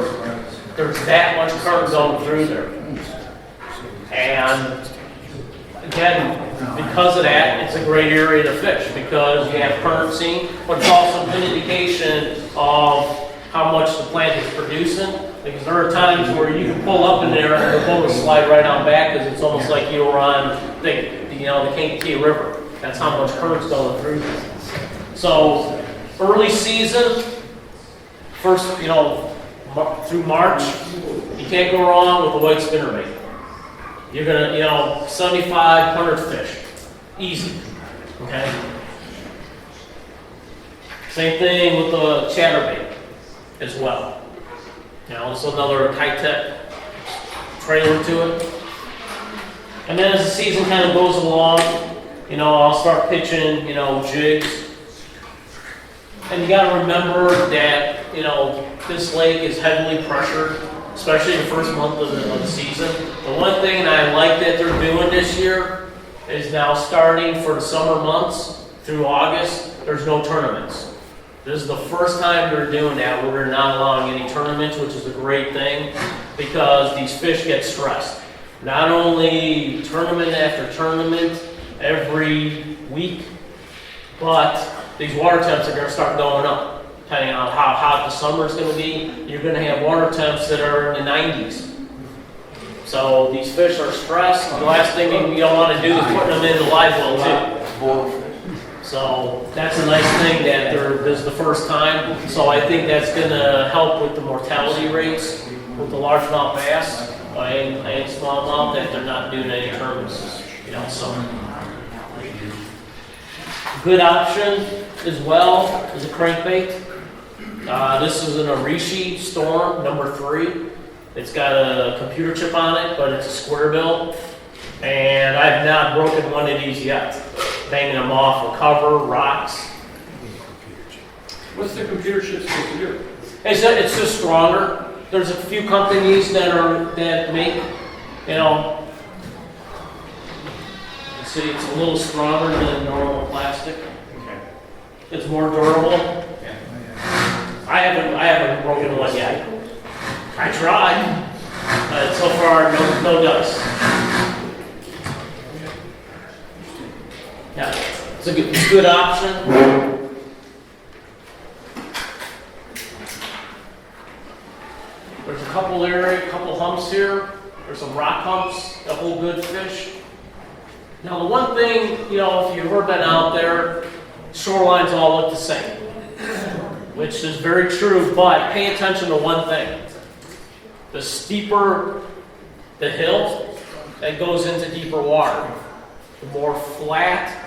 [SPEAKER 4] There's that much current going through there. And again, because of that, it's a great area to fish because you have currency, but it's also a good indication of how much the plant is producing. Because there are times where you can pull up in there and the boat will slide right on back because it's almost like you were on the Kankakee River. That's how much current's going through there. So early season, first, through March, you can't go wrong with the white spinnerbait. You're gonna, 7,500 fish, easy, okay? Same thing with the chatterbait as well. It's another high-tech trailer to it. And then as the season kind of goes along, I'll start pitching, jigs. And you gotta remember that, this lake is heavily pressured, especially the first month of the season. The one thing I like that they're doing this year is now starting for the summer months through August, there's no tournaments. This is the first time they're doing that where they're not allowing any tournaments, which is a great thing because these fish get stressed. Not only tournament after tournament every week, but these water temps are going to start going up. Depending on how hot the summer is going to be, you're going to have water temps that are in the 90s. So these fish are stressed. The last thing you don't want to do is put them in the live well too. So that's a nice thing that this is the first time. So I think that's going to help with the mortality rates with the largemouth bass and smallmouth that they're not doing any tournaments. So good option as well is a crankbait. This is an Arishi Storm number 3. It's got a computer chip on it, but it's a square bill. And I've not broken one of these yet. Banging them off with cover, rocks.
[SPEAKER 8] What's the computer chip supposed to do?
[SPEAKER 4] It's just stronger. There's a few companies that make, see, it's a little stronger than normal plastic.
[SPEAKER 8] Okay.
[SPEAKER 4] It's more durable. I haven't broken one yet. I tried, but so far no dust. Yeah, it's a good option. There's a couple humps here. There's some rock humps that hold good fish. Now the one thing, if you've ever been out there, shorelines all look the same, which is very true, but pay attention to one thing. The steeper the hill, that goes into deeper water. The more flat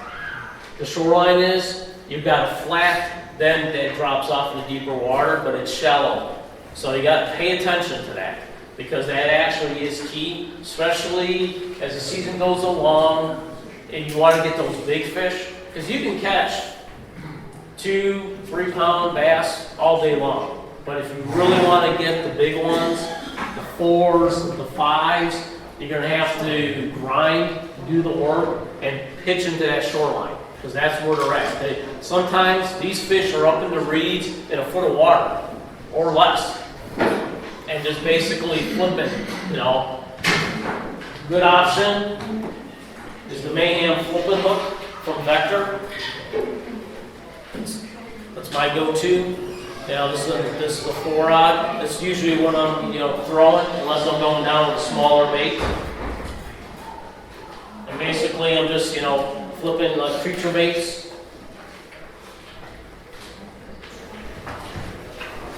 [SPEAKER 4] the shoreline is, you've got a flat, then that drops off into deeper water, but it's shallow. So you got to pay attention to that, because that actually is key, especially as the season goes along and you want to get those big fish, because you can catch 2-3 pound bass all day long. But if you really want to get the big ones, the 4s, the 5s, you're going to have to grind, do the work, and pitch into that shoreline, because that's where they're at. Sometimes these fish are up in the reeds in a foot of water or less, and just basically flipping, Good option is the Mayhem flipping hook from Vector. That's my go-to. This is a 4-rod. That's usually when I'm, throwing, unless I'm going down with a smaller bait. And basically, I'm just, flipping like creature baits.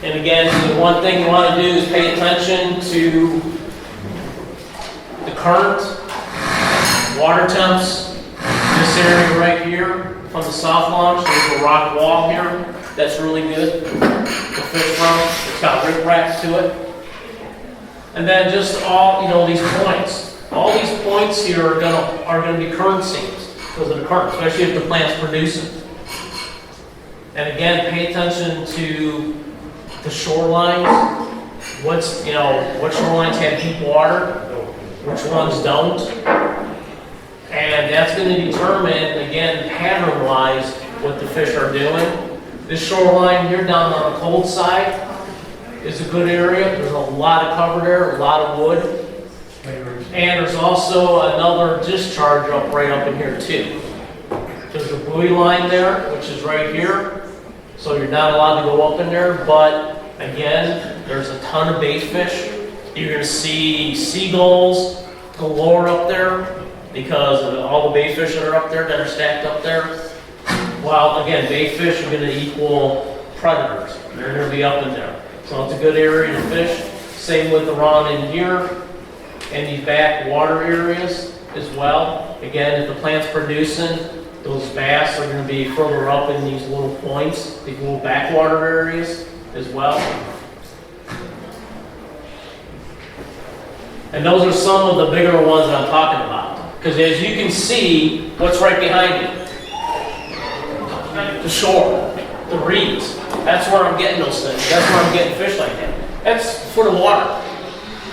[SPEAKER 4] And again, the one thing you want to do is pay attention to the current, water temps. This area right here from the south launch, there's a rock wall here. That's really good to fish from. It's got riprap to it. And then just all, these points. All these points here are gonna be current seams because of the current, especially if the plant's producing. And again, pay attention to the shorelines. What shorelines have deep water, which ones don't. And that's going to determine, again, pattern-wise, what the fish are doing. This shoreline here down on the cold side is a good area. There's a lot of cover there, a lot of wood. And there's also another discharge right up in here too. There's a buoy line there, which is right here. So you're not allowed to go up in there, but again, there's a ton of bait fish. You're going to see seagulls galore up there because of all the bait fish that are up there, that are stacked up there. While again, bait fish are going to equal predators. They're going to be up in there. So it's a good area to fish. Same with the rod in here. and these back water areas as well. Again, if the plant's producing, those bass are going to be further up in these little points, these little backwater areas as well. And those are some of the bigger ones that I'm talking about. Because as you can see, what's right behind you? The shore, the reeds. That's where I'm getting those things. That's where I'm getting fish like that. That's for the water.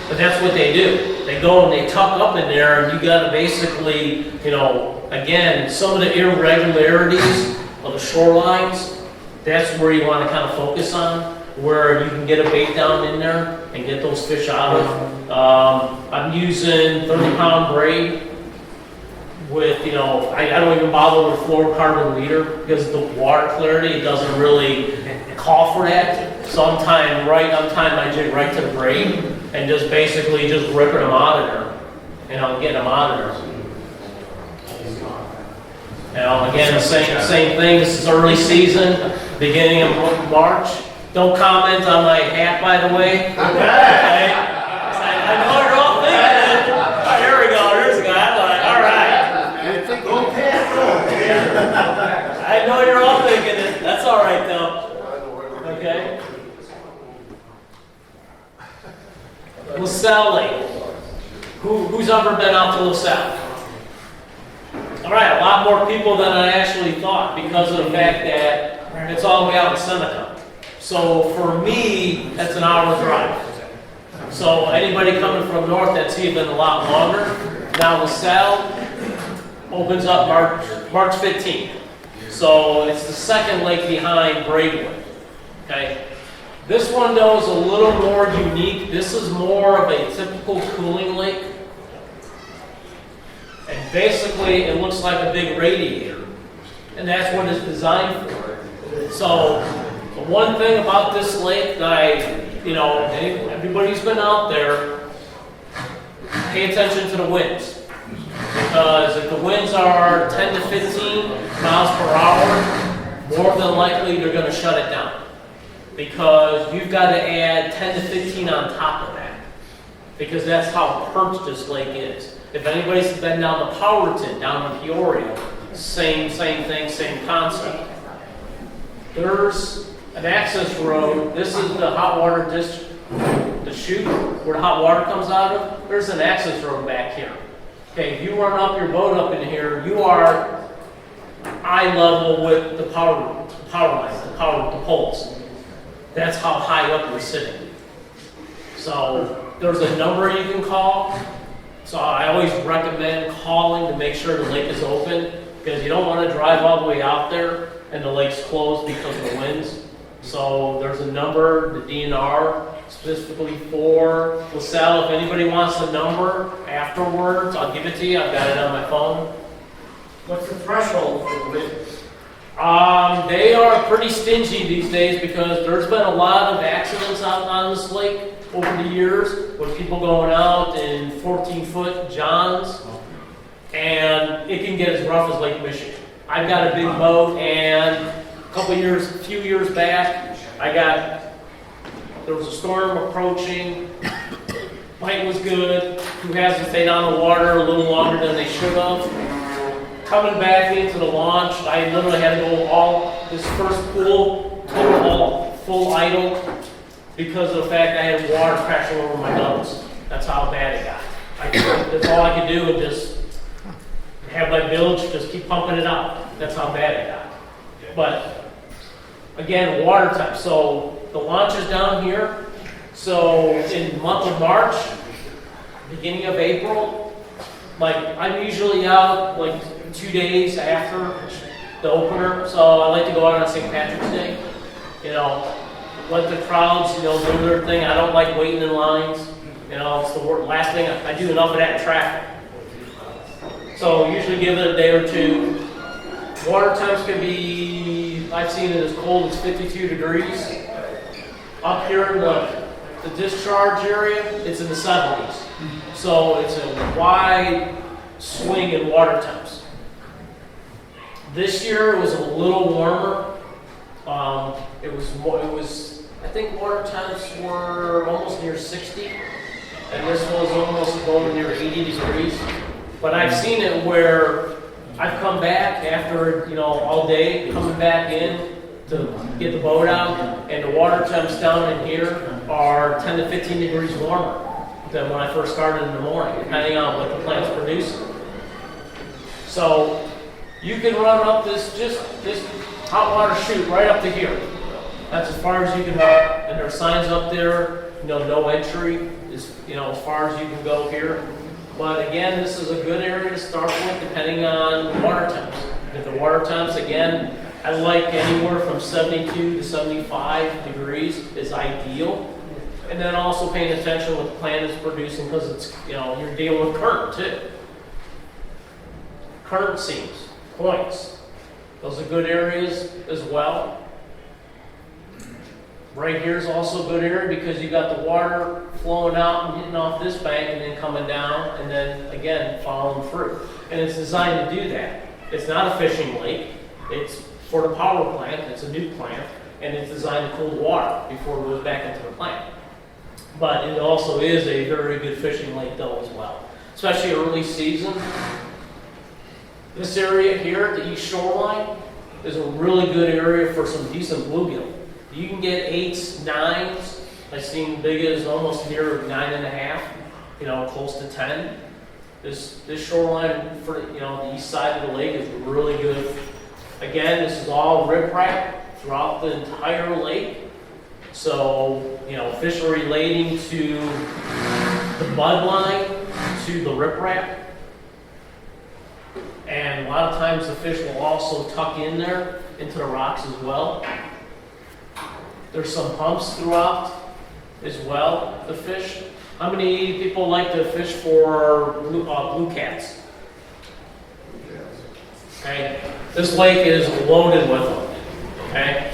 [SPEAKER 4] But that's what they do. They go and they tuck up in there, and you got to basically, you know, again, some of the irregularities of the shorelines, that's where you want to kind of focus on, where you can get a bait down in there and get those fish out of. I'm using 30-pound braid with, you know, I don't even bother with fluorocarbon leader because the water clarity, it doesn't really call for that. So I'm tying my jig right to the braid and just basically just ripping them out of there. You know, getting them out of there. You know, again, the same thing. This is early season, beginning of March. Don't comment on my hat, by the way. Okay? I know you're all thinking it. Oh, here we go. Here's a guy. I'm like, all right. I know you're all thinking it. That's all right, though. Okay? LaSalle Lake. Who's ever been out to LaSalle? All right, a lot more people than I actually thought because of the fact that it's all the way out in Seneca. So for me, that's an hour drive. So anybody coming from north, that's even a lot longer. Now LaSalle opens up March 15th. So it's the second lake behind Braidwood. Okay. This one though is a little more unique. This is more of a typical cooling lake. And basically it looks like a big radiator. And that's what it's designed for. So the one thing about this lake that everybody who's been out there, pay attention to the winds. Because if the winds are 10 to 15 miles per hour, more than likely they're going to shut it down. Because you've got to add 10 to 15 on top of that. Because that's how perched this lake is. If anybody's been down to Powerton, down in Peoria, same thing, same concept. There's an access road. This is the hot water district, the chute where the hot water comes out of. There's an access road back here. Okay, if you run up your boat up in here, you are eye level with the power lines, the poles. That's how high up you're sitting. So there's a number you can call. So I always recommend calling to make sure the lake is open because you don't want to drive all the way out there and the lake's closed because of the winds. So there's a number, the DNR, specifically for LaSalle. If anybody wants the number afterwards, I'll give it to you. I've got it on my phone.
[SPEAKER 6] What's the threshold for the winds?
[SPEAKER 4] They are pretty stingy these days because there's been a lot of accidents out on this lake over the years with people going out in 14-foot johns, and it can get as rough as Lake Michigan. I've got a big boat, and a few years back, there was a storm approaching. Light was good. Who hasn't stayed on the water a little longer than they should have? Coming back into the launch, I literally had to go this first pool, total full idle, because of the fact I had water crashing over my nose. That's how bad it got. That's all I could do was just have my bilge just keep pumping it out. That's how bad it got. But again, water type. So the launch is down here. So in the month of March, beginning of April, I'm usually out 2 days after the opener. So I like to go out on St. Patrick's Day. Let the crowds, do their thing. I don't like waiting in lines. It's the last thing. I do enough of that in traffic. So usually give it a day or two. Water temps can be, I've seen it as cold as 52 degrees. Up here in the discharge area, it's in the 70s. So it's a wide swing in water temps. This year it was a little warmer. I think water temps were almost near 60. and this was almost going near 80 degrees. But I've seen it where I've come back after, all day, coming back in to get the boat out, and the water temps down in here are 10 to 15 degrees warmer than when I first started in the morning, depending on what the plant's producing. So you can run up this hot water chute right up to here. That's as far as you can run. And there are signs up there, no entry, is as far as you can go here. But again, this is a good area to start with, depending on water temps. If the water temps, again, I like anywhere from 72 to 75 degrees is ideal. And then also paying attention what the plant is producing, because it's, you're dealing with current too. Current seams, points. Those are good areas as well. Right here is also a good area because you got the water flowing out and hitting off this bank and then coming down and then again following through. And it's designed to do that. It's not a fishing lake. It's for the power plant. It's a new plant, and it's designed to cool the water before it goes back into the plant. But it also is a very good fishing lake though as well, especially early season. This area here at the east shoreline is a really good area for some decent bluegill. You can get 8s, 9s. I've seen big as almost near 9.5, close to 10. This shoreline for the east side of the lake is really good. Again, this is all riprap throughout the entire lake. So, fish are relating to the mud line, to the riprap. And a lot of times the fish will also tuck in there into the rocks as well. There's some humps throughout as well, the fish. How many people like to fish for blue cats? Okay, this lake is loaded with them. Okay,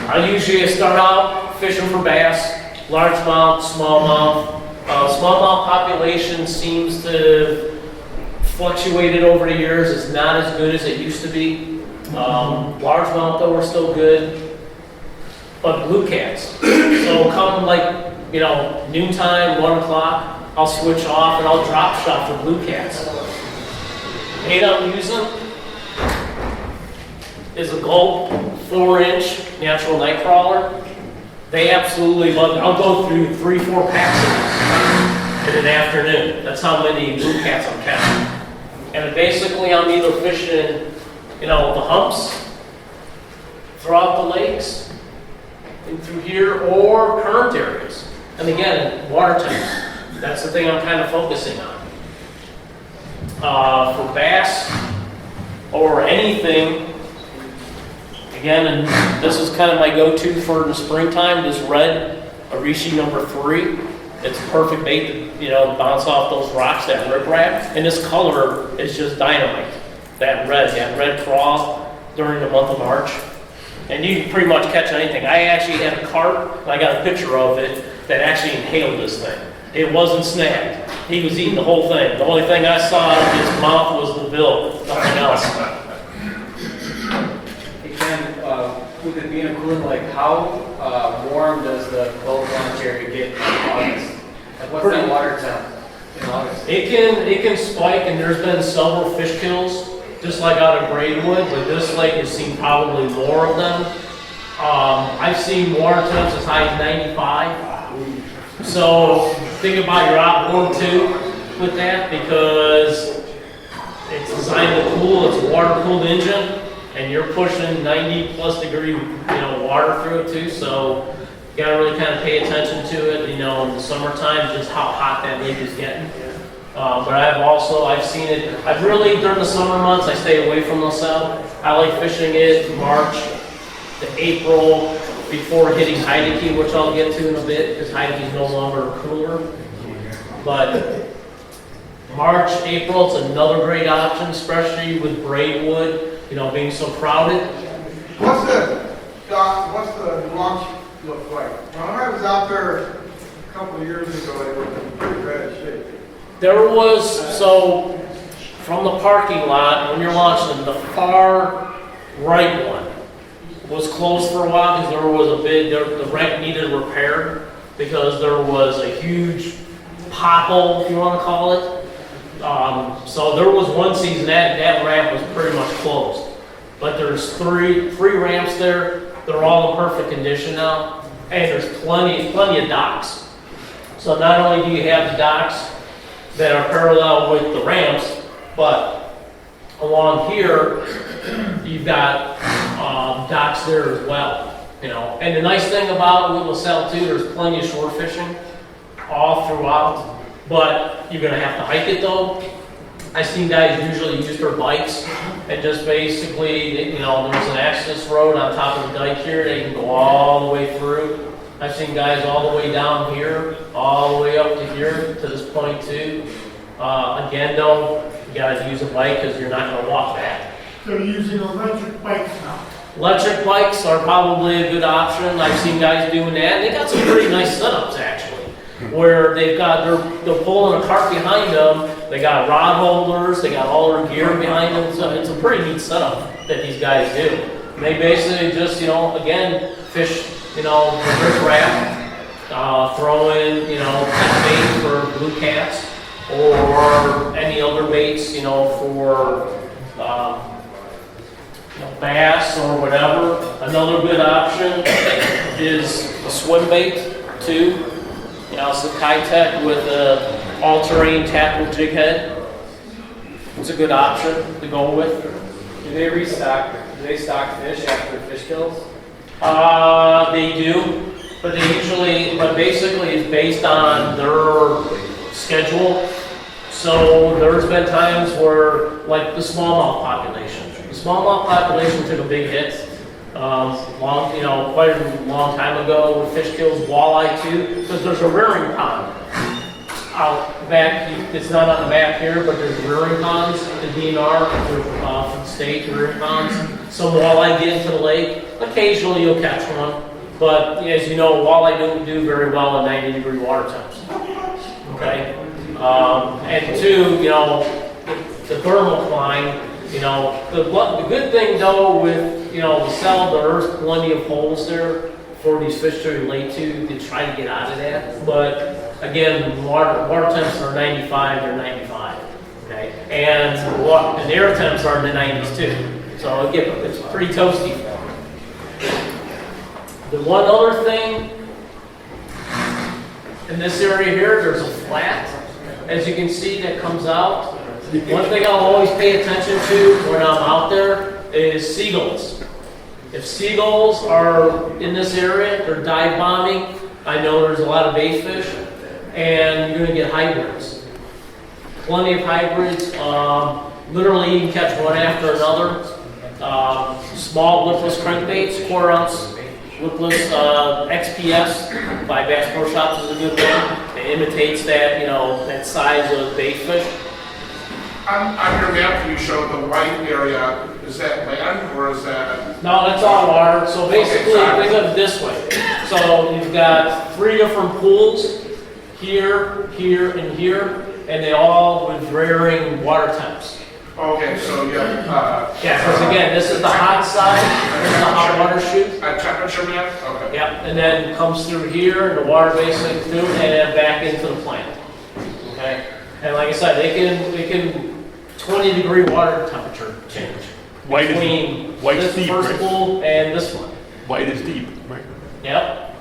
[SPEAKER 4] I usually start out fishing for bass, largemouth, smallmouth. Smallmouth population seems to have fluctuated over the years. It's not as good as it used to be. Largemouth though are still good. But blue cats. So come noontime, 1 o'clock, I'll switch off and I'll drop shot for blue cats. Bait I'm using is a Gulp 4-inch natural night crawler. They absolutely love it. I'll go through 3-4 packs of it in an afternoon. That's how many blue cats I'm catching. And basically I'm either fishing, the humps throughout the lakes, and through here, or current areas. And again, water temps. That's the thing I'm kind of focusing on. For bass or anything, again, and this is kind of my go-to for the springtime, this red Arishi number 3. It's perfect bait to, bounce off those rocks, that riprap. And this color is just dynamite. That red craw during the month of March. And you can pretty much catch anything. I actually had a carp, and I got a picture of it, that actually inhaled this thing. It wasn't snagged. He was eating the whole thing. The only thing I saw out of his mouth was the bill, nothing else.
[SPEAKER 10] Hey Ken, with it being a cooler, how warm does the Gulf Launch area get in August? What's that water temp in August?
[SPEAKER 4] It can spike, and there's been several fish kills, just like out of Braidwood, but this lake has seen probably more of them. I've seen water temps as high as 95. So think about your outboard too with that, because it's designed to cool. It's a water-cooled engine, and you're pushing 90+ degree, water through it too. So you gotta really kind of pay attention to it. In the summertime, just how hot that lake is getting. But I've seen it. During the summer months, I stay away from the south. I like fishing it March to April before hitting Heideke, which I'll get to in a bit, because Heideke is no longer cooler. But March, April, it's another great option, especially with Braidwood, being so crowded.
[SPEAKER 6] What's the launch look like? When I was out there a couple of years ago, it was in pretty bad shape.
[SPEAKER 4] There was, from the parking lot, when you're launching, the far right one was closed for a while because there was the ramp needed repaired because there was a huge pothole, if you want to call it. So there was one season that ramp was pretty much closed. But there's three ramps there. They're all in perfect condition now. And there's plenty of docks. So not only do you have the docks that are parallel with the ramps, but along here, you've got docks there as well. You know, and the nice thing about LaSalle too, there's plenty of shore fishing all throughout, but you're gonna have to hike it though. I've seen guys usually use their bikes and just basically, you know, there's an access road on top of the dike here. They can go all the way through. I've seen guys all the way down here, all the way up to here, to this point too. Again though, you gotta use a bike because you're not gonna walk that.
[SPEAKER 7] They're using electric bikes now.
[SPEAKER 4] Electric bikes are probably a good option. I've seen guys doing that. They got some pretty nice setups actually, where they're pulling a cart behind them. They got rod holders. They got all their gear behind them. So it's a pretty neat setup that these guys do. And they basically just, you know, again, fish, you know, the wrap, throw in, you know, bait for blue cats or any other baits, you know, for bass or whatever. Another good option is a swim bait too. You know, it's a Kitech with a all-terrain tackle jig head. It's a good option to go with.
[SPEAKER 10] Do they restock? Do they stock fish after fish kills?
[SPEAKER 4] They do, but basically it's based on their schedule. So there's been times where, like the smallmouth population. The smallmouth population took a big hit. Quite a long time ago with fish kills, walleye too, because there's a rearing pond out back. It's not on the map here, but there's rearing ponds. The DNR from the state, rearing ponds. Some walleye get into the lake. Occasionally you'll catch one, but as you know, walleye don't do very well in 90-degree water temps. Okay, and two, you know, the thermal climb. You know, the good thing though with, you know, LaSalle, there's plenty of holes there for these fish to relate to try to get out of that. But again, water temps are 95, they're 95, okay? And the air temps are in the 90s too. So again, it's pretty toasty. The one other thing, in this area here, there's a flat, as you can see, that comes out. One thing I'll always pay attention to when I'm out there is seagulls. If seagulls are in this area, they're dive bombing. I know there's a lot of bait fish, and you're going to get hybrids. Plenty of hybrids. Literally, you can catch one after another. Small lipless crankbaits, quarter-ounce lipless XPS by Bass Pro Shops is a good one. It imitates that, you know, that size of bait fish.
[SPEAKER 5] On your map, you showed the white area. Is that land or is that?
[SPEAKER 4] No, that's all water. So basically, think of it this way. So you've got 3 different pools, here, here, and here, and they all with varying water temps.
[SPEAKER 5] Okay, so yeah.
[SPEAKER 4] Because again, this is the hot side, this is the hot water chute.
[SPEAKER 5] A temperature map? Okay.
[SPEAKER 4] Yep, and then comes through here, and the water basically through, and then back into the plant. Okay? And like I said, they can 20-degree water temperature change between this first pool and this one.
[SPEAKER 8] White is deep, right?
[SPEAKER 4] Yep.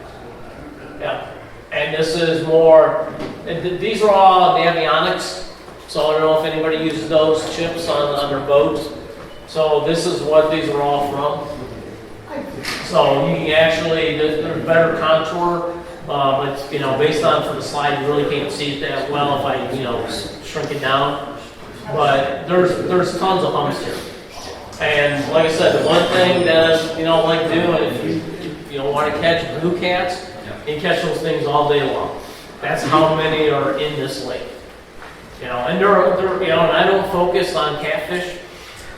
[SPEAKER 4] Yep. And this is more, these are all navionics, so I don't know if anybody uses those chips on their boats. So this is what these are all from. So you can actually, there's better contour, but you know, based on for the slide, you really can't see it that well if I, you know, shrink it down. But there's tons of humps here. And like I said, the one thing that you don't like doing, if you don't want to catch blue cats, you can catch those things all day long. That's how many are in this lake. You know, and they're you know, and I don't focus on catfish,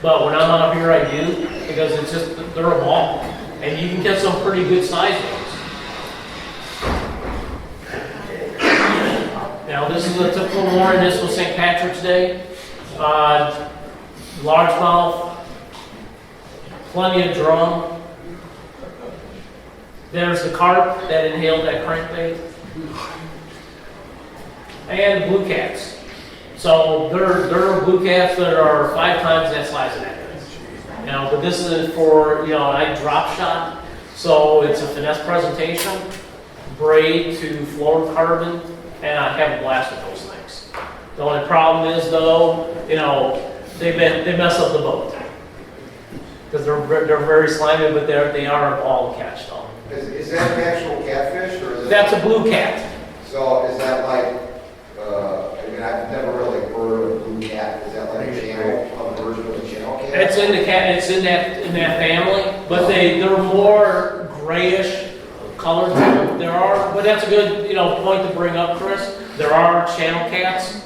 [SPEAKER 4] but when I'm out here, I do, because it's just, they're a ball. And you can get some pretty good sized ones. Now, this is a typical morning. This was St. Patrick's Day. Largemouth, plenty of drum. There's the carp that inhaled that crankbait. and blue cats. So there are blue cats that are 5 times that size of that. You know, but this is for, you know, I drop shot. So it's a finesse presentation, braid to fluorocarbon, and I have a blast with those things. The only problem is though, you know, they mess up the boat. Because they're very slimy, but they are all catch though.
[SPEAKER 1] Is that an actual catfish or is it?
[SPEAKER 4] That's a blue cat.
[SPEAKER 1] So is that like, I mean, I've never really heard of a blue cat. Is that like a channel, a version of a channel cat?
[SPEAKER 4] It's in the cat. It's in that family, but they're more grayish colored. There are, but that's a good point to bring up, Chris. There are channel cats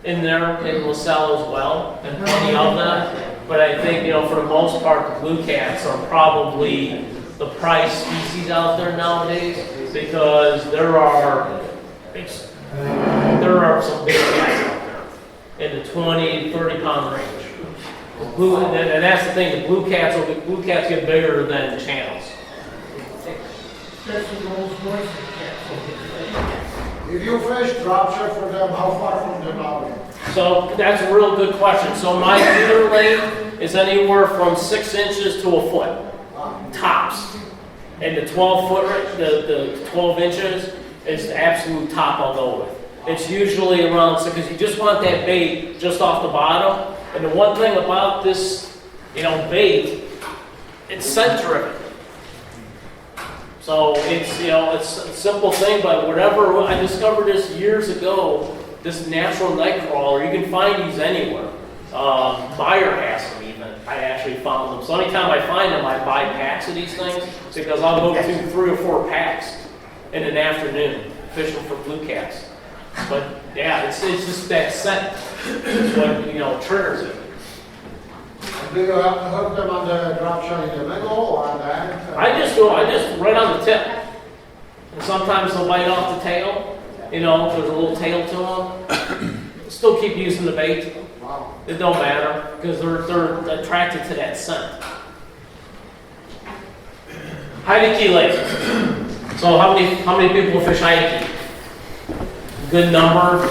[SPEAKER 4] in there in LaSalle as well, and plenty of them. But I think for the most part, the blue cats are probably the prize species out there nowadays because there are some big cats out there in the 20, 30 pound range. And that's the thing, the blue cats get bigger than channels.
[SPEAKER 7] That's the most noisy cat.
[SPEAKER 6] If you fish drop shot for them, how far from them are you?
[SPEAKER 4] So that's a real good question. So my feeder length is anywhere from 6 inches to a foot, tops. And the 12 foot, the 12 inches is the absolute top I'll go with. It's usually around, because you just want that bait just off the bottom. And the one thing about this, bait, it's scent driven. So it's it's a simple thing, but whatever, I discovered this years ago, this natural night crawler, you can find these anywhere. Meyer has them even. I actually found them. So anytime I find them, I buy packs of these things because I'll go to 3 or 4 packs in an afternoon fishing for blue cats. But yeah, it's just that scent is what triggers it.
[SPEAKER 6] Do you have to hook them on the drop shot in the middle or on the end?
[SPEAKER 4] I just right on the tip. And sometimes they'll bite off the tail. There's a little tail to them. Still keep using the bait.
[SPEAKER 6] Wow.
[SPEAKER 4] It don't matter because they're attracted to that scent. Heideke Lake. So how many people fish Heideke? Good number.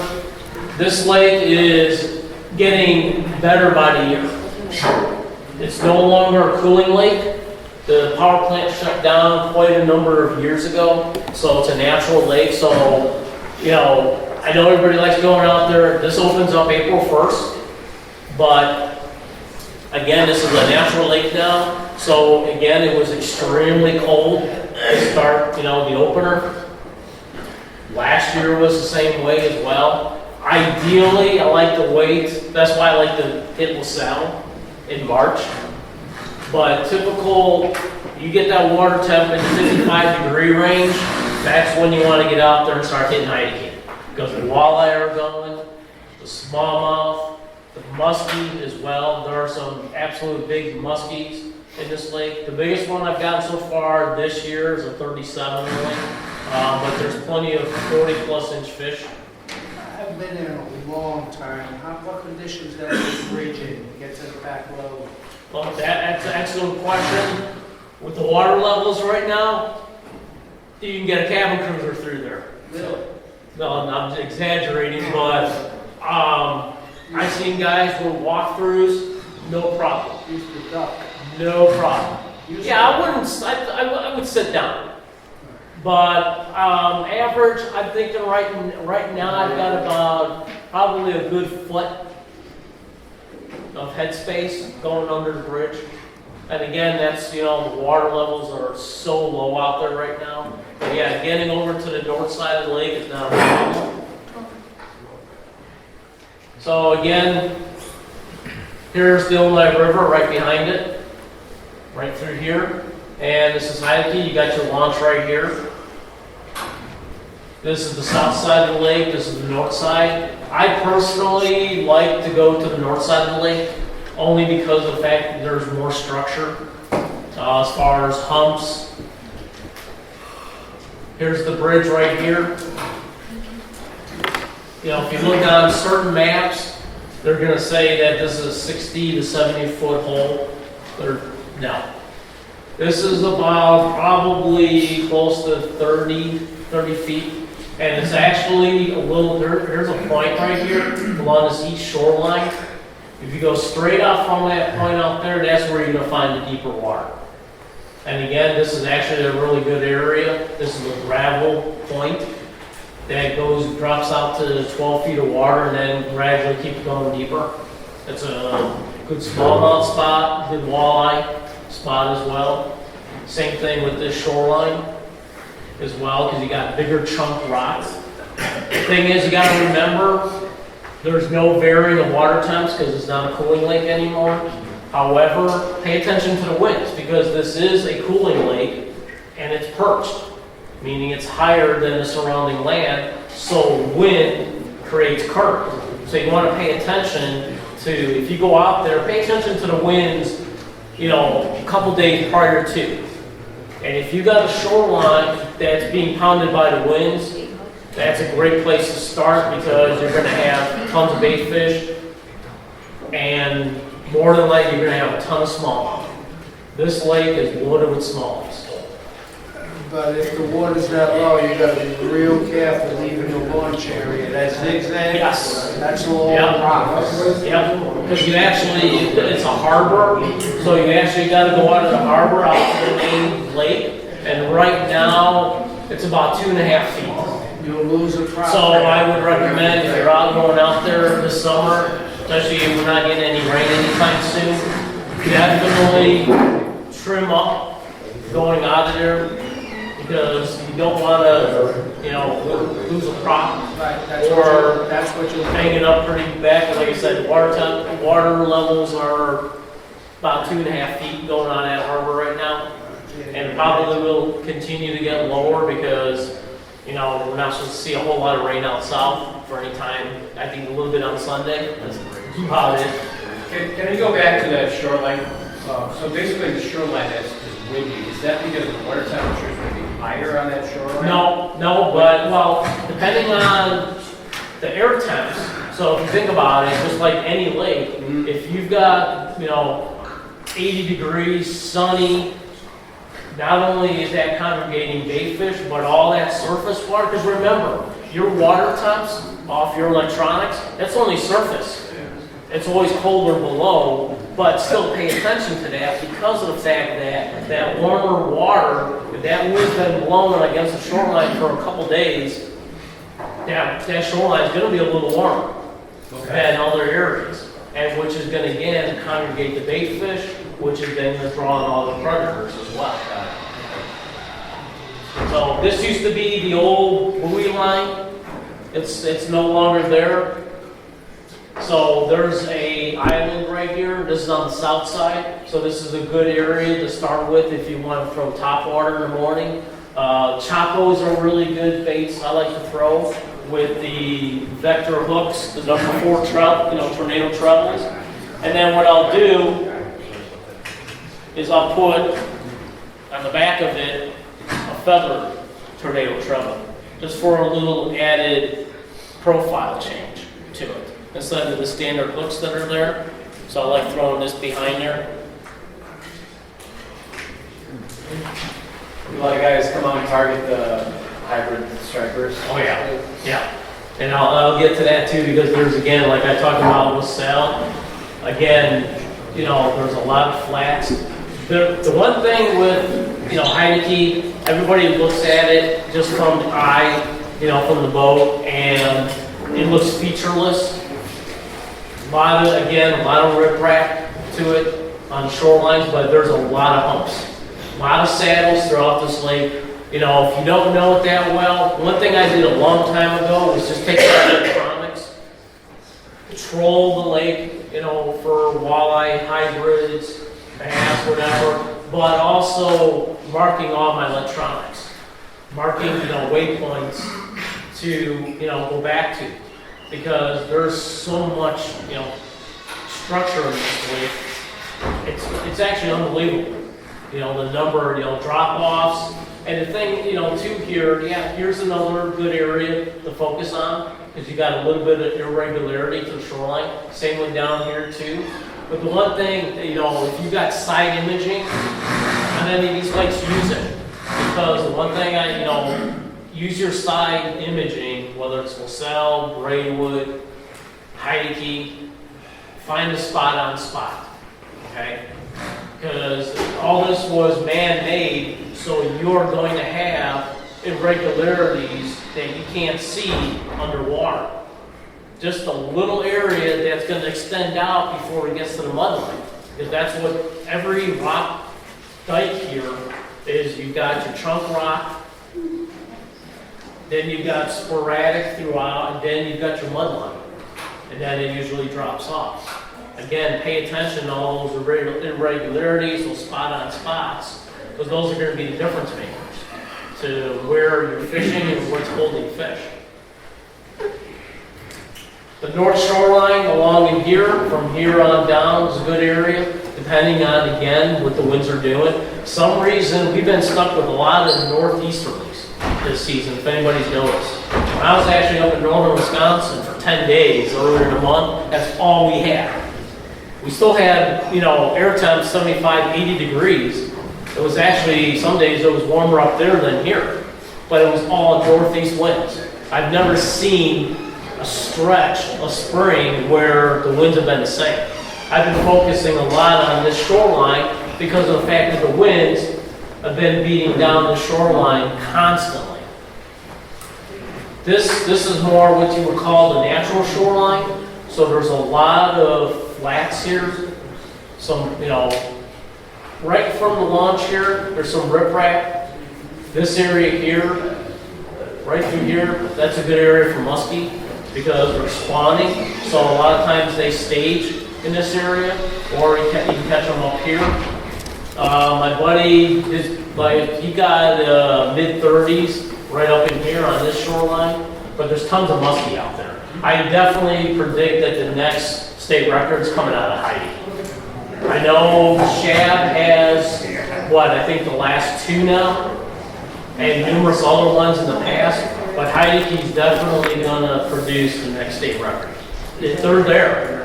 [SPEAKER 4] This lake is getting better by the year. It's no longer a cooling lake. The power plant shut down quite a number of years ago, so it's a natural lake. So, I know everybody likes going out there. This opens up April 1st, but again, this is a natural lake now. So again, it was extremely cold to start, the opener. Last year was the same way as well. Ideally, I like to wait. That's why I like to hit LaSalle in March. But typical, you get that water temp in the 55-degree range, that's when you want to get out there and start hitting Heideke. Because the walleye are going, the smallmouth, the muskie as well. There are some absolute big muskies in this lake. The biggest one I've gotten so far this year is a 37 really. But there's plenty of 40+ inch fish.
[SPEAKER 11] I've been in a long time. What conditions does this bridge in to get to the back low?
[SPEAKER 4] Well, that's an excellent question. With the water levels right now, you can get a cabin cruiser through there.
[SPEAKER 11] Really?
[SPEAKER 4] No, I'm exaggerating, but I've seen guys with walkthroughs, no problem.
[SPEAKER 11] Used to duck.
[SPEAKER 4] No problem. Yeah, I would sit down. But average, I'm thinking right now I've got about probably a good foot of headspace going under the bridge. And again, that's, the water levels are so low out there right now. But yeah, getting over to the north side of the lake is not a problem. So again, here's the Illinois River right behind it, right through here. And this is Heideke, you got your launch right here. This is the south side of the lake, this is the north side. I personally like to go to the north side of the lake, only because of the fact that there's more structure as far as humps. Here's the bridge right here. If you look on certain maps, they're going to say that this is a 60 to 70 foot hole. No. This is about probably close to 30 feet And it's actually a little, there's a point right here along this east shoreline. If you go straight out from that point out there, that's where you're gonna find the deeper water. And again, this is actually a really good area. This is a gravel point that drops out to 12 feet of water and then gradually keeps going deeper. It's a good smallmouth spot, good walleye spot as well. Same thing with this shoreline as well, because you got bigger chunk rocks. The thing is, you gotta remember, there's no varying of water temps because it's not a cooling lake anymore. However, pay attention to the winds because this is a cooling lake and it's perched, meaning it's higher than the surrounding land, so wind creates current. So you want to pay attention to, if you go out there, pay attention to the winds, you know, a couple days prior to. And if you got a shoreline that's being pounded by the winds, that's a great place to start because you're going to have tons of bait fish and more than likely you're going to have a ton of smallmouth. This lake is loaded with smallmouth.
[SPEAKER 11] But if the water's that low, you gotta be real careful leaving the launch area. That zigzag,
[SPEAKER 4] Yes.
[SPEAKER 11] that's all
[SPEAKER 4] Yep.
[SPEAKER 11] rocks.
[SPEAKER 4] Yep, because you actually, it's a harbor, so you actually got to go out of the harbor out to the main lake. And right now, it's about 2.5 feet.
[SPEAKER 11] You'll lose a crop.
[SPEAKER 4] So I would recommend if you're out going out there this summer, especially if we're not getting any rain anytime soon, definitely trim up going out of there because you don't want to, you know, lose a crop
[SPEAKER 11] Right,
[SPEAKER 4] or
[SPEAKER 11] that's what you'll
[SPEAKER 4] hang it up pretty back. Like I said, water levels are about 2.5 feet going on that harbor right now, and probably will continue to get lower because, you know, we're not supposed to see a whole lot of rain out south for any time. I think a little bit on Sunday. That's about it.
[SPEAKER 10] Can we go back to that shoreline? So basically the shoreline is windy. Is that because the water temperature is going to be higher on that shoreline?
[SPEAKER 4] No, but, well, depending on the air temps, so if you think about it, just like any lake, if you've got, you know, 80 degrees, sunny, not only is that congregating bait fish, but all that surface water, because remember, your water temps off your electronics, that's only surface. It's always colder below, but still pay attention to that because of the fact that that warmer water, if that wind's been blowing against the shoreline for a couple days, that shoreline is going to be a little warmer than other areas, and which is going to again congregate the bait fish, which is then going to draw in all the predators as well. So this used to be the old buoy line. It's no longer there. So there's a island right here. This is on the south side. So this is a good area to start with if you want to throw top water in the morning. Chacos are really good baits I like to throw with the vector hooks, the number 4 tornado trebles. And then what I'll do is I'll put on the back of it a feather tornado treble, just for a little added profile change to it, instead of the standard hooks that are there. So I like throwing this behind there.
[SPEAKER 10] A lot of guys come out and target the hybrid stripers.
[SPEAKER 4] Oh yeah, yeah. And I'll get to that too, because there's, again, like I talked about with Sal, again, you know, there's a lot of flats. The one thing with, you know, Heineke, everybody looks at it just from the eye, you know, from the boat, and it looks featureless. A lot of riprap to it on shorelines, but there's a lot of humps. A lot of saddles throughout this lake. You know, if you don't know it that well, one thing I did a long time ago was just take the electronics, patrol the lake, you know, for walleye, hybrids, bass, whatever, but also marking all my electronics, marking, you know, waypoints to, you know, go back to, because there's so much, you know, structure in this lake. It's actually unbelievable. You know, the number, you know, drop-offs. And the thing, you know, too here, yeah, here's another good area to focus on, because you got a little bit of irregularity to the shoreline. Same one down here too. But the one thing, you know, if you got side imaging on any of these lakes, use it. Because the one thing use your side imaging, whether it's LaSalle, Braidwood, Heideke, find a spot on spot, okay? Because all this was man-made, so you're going to have irregularities that you can't see underwater. Just a little area that's going to extend out before it gets to the mudline. Because that's what every rock dike here is. You've got your chunk rock, then you've got sporadic throughout, and then you've got your mudline. And then it usually drops off. Again, pay attention to all those irregularities, those spot-on spots, because those are going to be the difference makers to where you're fishing and what's holding fish. The north shoreline along in here, from here on down, is a good area, depending on, again, what the winds are doing. Some reason, we've been stuck with a lot of northeasterlies this season, if anybody's noticed. When I was actually up in northern Wisconsin for 10 days earlier in the month, that's all we had. We still had, you know, air temps 75, 80 degrees. It was actually, some days it was warmer up there than here, but it was all northeast winds. I've never seen a stretch of spring where the winds have been the same. I've been focusing a lot on this shoreline because of the fact that the winds have been beating down the shoreline constantly. This is more what you would call the natural shoreline. So there's a lot of flats here. Some, you know, right from the launch here, there's some riprap. This area here, right through here, that's a good area for muskie because they're spawning. So a lot of times they stage in this area, or you can catch them up here. My buddy, he got mid-30s right up in here on this shoreline, but there's tons of muskie out there. I definitely predict that the next state record's coming out of Heidi. I know Shab has, I think the last 2 now, and numerous other ones in the past, but Heideke's definitely gonna produce the next state record. They're there.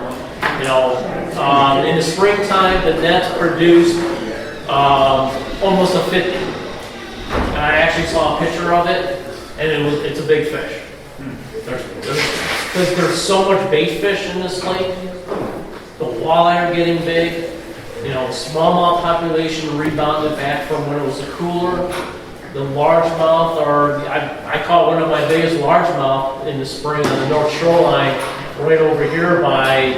[SPEAKER 4] You know, in the springtime, the nets produced almost a 50. And I actually saw a picture of it, and it's a big fish. Because there's so much bait fish in this lake, the walleye are getting big. You know, the smallmouth population rebounded back from when it was cooler. The largemouth I caught one of my biggest largemouth in the spring on the north shoreline, right over here by,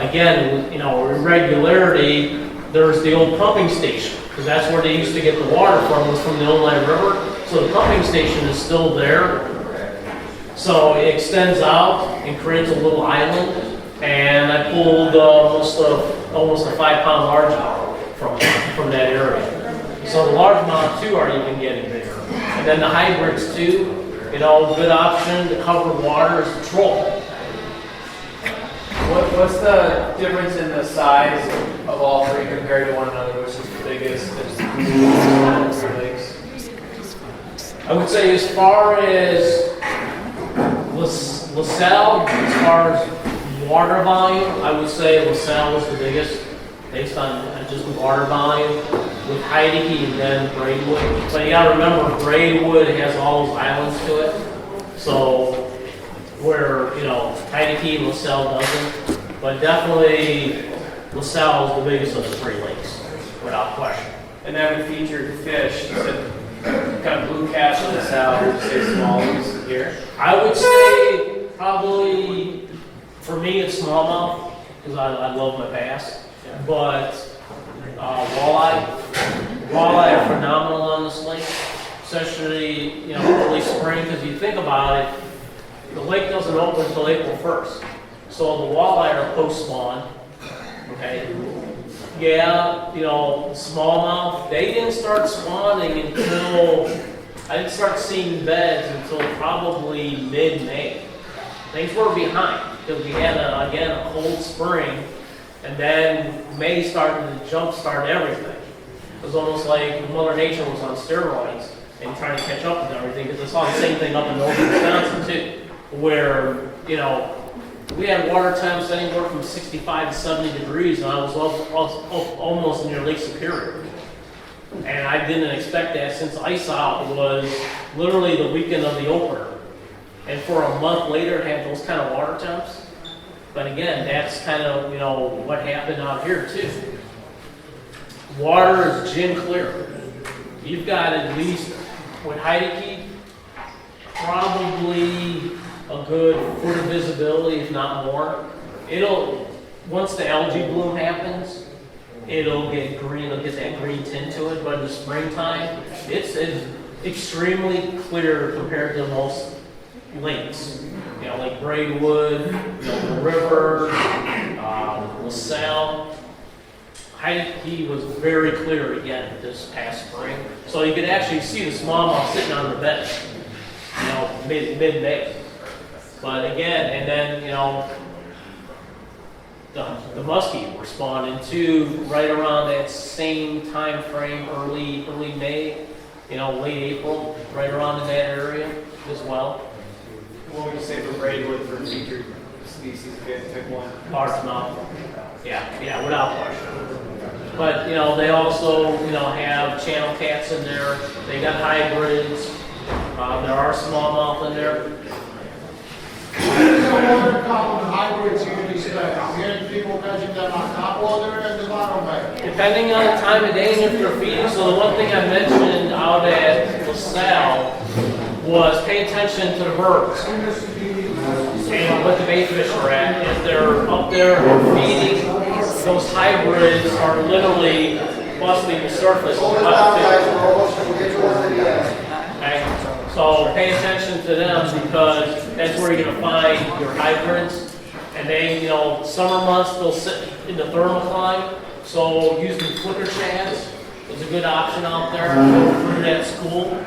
[SPEAKER 4] again, you know, irregularity. There's the old pumping station, because that's where they used to get the water from, was from the Ojai River. So the pumping station is still there. So it extends out and creates a little island. And I pulled almost a 5-pound largemouth from that area. So the largemouth too are even getting bigger. And then the hybrids too, you know, a good option to cover water is the troll.
[SPEAKER 10] What's the difference in the size of all three compared to one another? Which is the biggest? There's lakes.
[SPEAKER 4] I would say as far as LaSalle, as far as water volume, I would say LaSalle is the biggest based on just the water volume, with Heideke and then Braidwood. But you gotta remember, Braidwood has all those islands to it. So, where, you know, Heideke and LaSalle doesn't. But definitely, LaSalle is the biggest of the 3 lakes, without question.
[SPEAKER 10] And then with featured fish, you said kind of blue cash in LaSalle, would you say smallies here?
[SPEAKER 4] I would say probably, for me, it's smallmouth, because I love my bass. But walleye are phenomenal on this lake, especially, you know, early spring, because you think about it, the lake doesn't open until April 1st. So the walleye are post-spawn, okay? Yeah, you know, smallmouth, they didn't start spawning until, I didn't start seeing beds until probably mid-May. Things were behind, because we had, again, a cold spring, and then May started to jumpstart everything. It was almost like Mother Nature was on steroids and trying to catch up with everything, because I saw the same thing up in northern Wisconsin too, where, you know, we had water temps anywhere from 65 to 70 degrees, and I was almost near Lake Superior. And I didn't expect that since ice out was literally the weekend of the opener. And for a month later to have those kind of water temps. But again, that's kind of, you know, what happened out here too. Water is gin clear. You've got at least, with Heideke, probably a good foot of visibility, if not more. Once the algae bloom happens, it'll get green, it'll get that green tint to it, but in the springtime, it's extremely clear compared to most lakes. You know, like Braidwood, you know, the river, LaSalle. Heideke was very clear again this past spring. So you could actually see the smallmouth sitting on the bench, you know, mid-May. But again, and then, you know, the muskie were spawning too right around that same time frame, early May, you know, late April, right around in that area as well.
[SPEAKER 10] What would you say for Braidwood for featured species? If you had to pick one.
[SPEAKER 4] Largemouth. Yeah, without question. But, you know, they also, you know, have channel cats in there. They got hybrids. There are smallmouth in there.
[SPEAKER 6] Water column hybrids usually stay. I'm hearing people catching them on top water and the bottom way.
[SPEAKER 4] Depending on the time of day and if they're feeding. So the one thing I mentioned out at LaSalle was pay attention to the birds and what the bait fish are at. If they're up there feeding, those hybrids are literally busting the surface. Okay? So pay attention to them because that's where you're going to find your hybrids. And they, you know, summer months they'll sit in the thermocline. So using flicker shads is a good option out there for at school,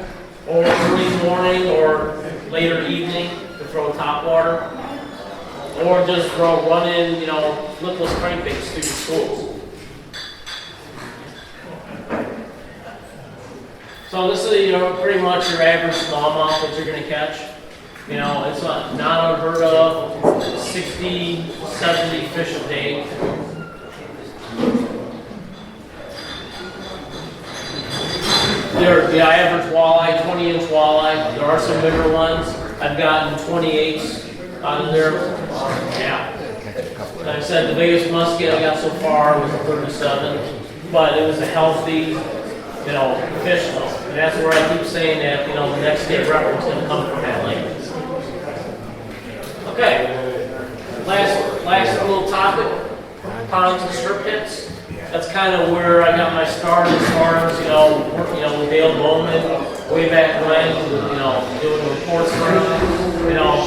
[SPEAKER 4] or early morning or later evening to throw top water, or just run in, you know, lipless crankbaits through the schools. So this is, you know, pretty much your average smallmouth that you're going to catch. You know, it's not unheard of, 60, 70 fish a day. They're the average walleye, 20-inch walleye. There are some bigger ones. I've gotten 28s out of there. Yeah. Like I said, the biggest muskie I got so far was a 37, but it was a healthy, you know, fish though. And that's where I keep saying that, you know, the next state record is going to come from that lake. Okay. Last little topic, ponds and strip pits. That's kind of where I got my start as far as, you know, working, you know, with Dale Bowman way back when, you know, doing reports for him. You know,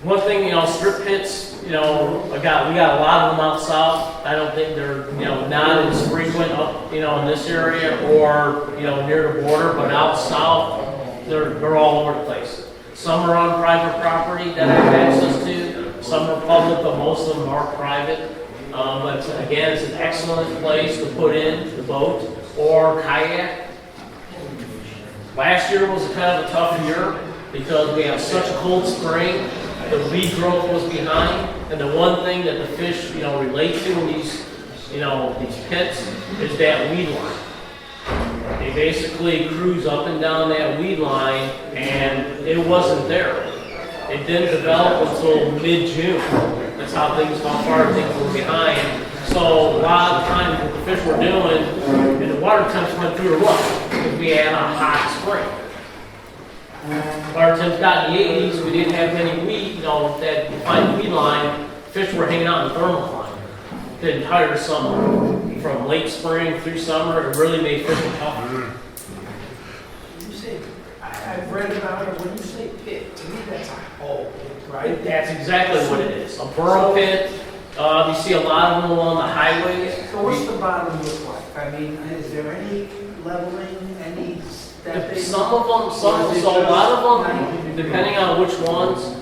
[SPEAKER 4] one thing, you know, strip pits, you know, we got a lot of them out south. I don't think they're, you know, not as frequent up, you know, in this area or, you know, near the border, but out south, they're all over the place. Some are on private property that I have access to. Some are public, but most of them are private. But again, it's an excellent place to put in the boat or kayak. Last year was kind of a tough year because we had such a cold spring. The weed growth was behind, and the one thing that the fish, you know, relate to in these, you know, these pits is that weed line. They basically cruise up and down that weed line, and it wasn't there. It didn't develop until mid-June. That's how far things were behind. So a lot of the times what the fish were doing, and the water temps went through the roof because we had a hot spring. Water temps got in the 80s, we didn't have many weed, you know, that defined weed line, fish were hanging out in the thermocline the entire summer. From late spring through summer, it really made fishing tough.
[SPEAKER 11] You say, I've read about it, when you say pit, to me that's a hole, right?
[SPEAKER 4] That's exactly what it is. A burrow pit. You see a lot of them along the highways.
[SPEAKER 11] So what's the bottom look like? I mean, is there any leveling, any stepping?
[SPEAKER 4] Some of them, so a lot of them, depending on which ones,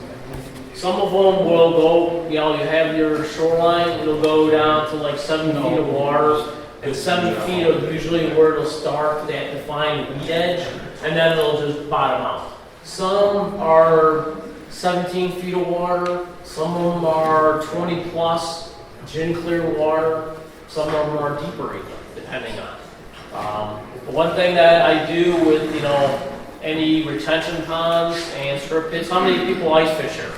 [SPEAKER 4] some of them will go, you know, you have your shoreline, it'll go down to like 7 feet of water, and 7 feet is usually where it'll start, that defined weed edge, and then it'll just bottom out. Some are 17 feet of water, some of them are 20 plus, gin clear water, some of them are deeper even, depending on. The one thing that I do with, any retention ponds and strip pits, how many people ice fish here?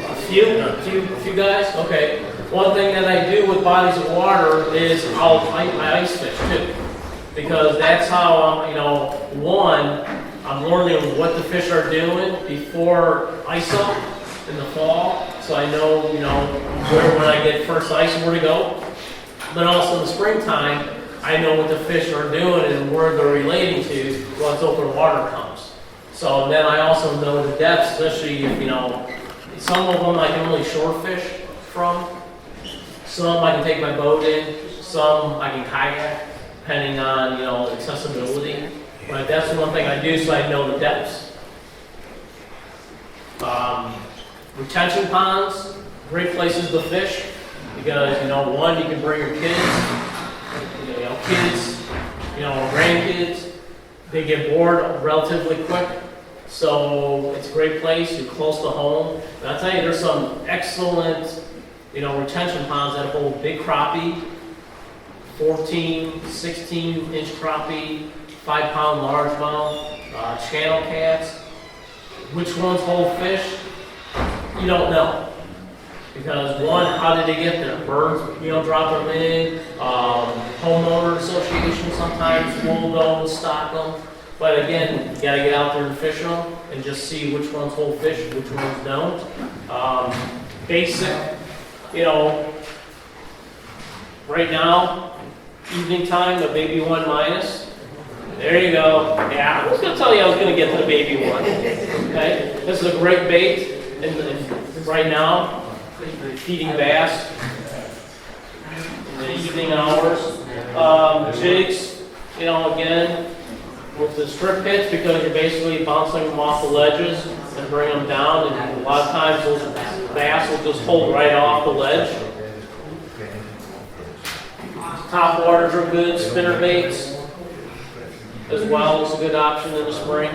[SPEAKER 4] A few guys? Okay. One thing that I do with bodies of water is I ice fish too. Because that's how, I'm learning what the fish are doing before ice up in the fall. So I know, where when I get first ice, where to go. But also in the springtime, I know what the fish are doing and where they're relating to once open water comes. So then I also know the depths, especially if, some of them I can only shore fish from. Some I can take my boat in. Some I can kayak, depending on, accessibility. But that's the one thing I do so I know the depths. Retention ponds, great places to fish because, one, you can bring your grandkids, they get bored relatively quick. So it's a great place, you're close to home. And I'll tell you, there's some excellent, retention ponds that hold big crappie, 14, 16-inch crappie, 5-pound largemouth, channel cats. Which ones hold fish? You don't know. Because one, how did they get there? Birds, drop them in. Homeowner associations sometimes will go and stock them. But again, you gotta get out there and fish them and just see which ones hold fish, which ones don't. Basic, right now, evening time, the baby 1 minus. There you go. Yeah, I was gonna tell you I was gonna get to the baby 1. Okay, this is a great bait right now. Feeding bass in the evening hours. Jigs, again, with the strip pits because you're basically bouncing them off the ledges and bring them down, and a lot of times those bass will just hold right off the ledge. Top waters are good, spinner baits as well is a good option in the spring.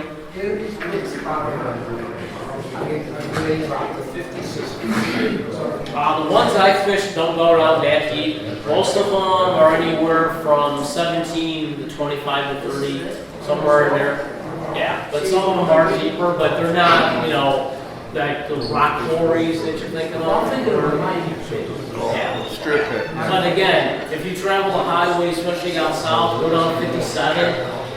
[SPEAKER 4] The ones I fish don't go around that deep. Most of them are anywhere from 17 to 25 to 30, somewhere in there. Yeah, but some of them are deeper, but they're not, like the rock quarries that you're thinking of. Yeah.
[SPEAKER 2] Strip pit.
[SPEAKER 4] But again, if you travel the highway, especially down south, go down 57,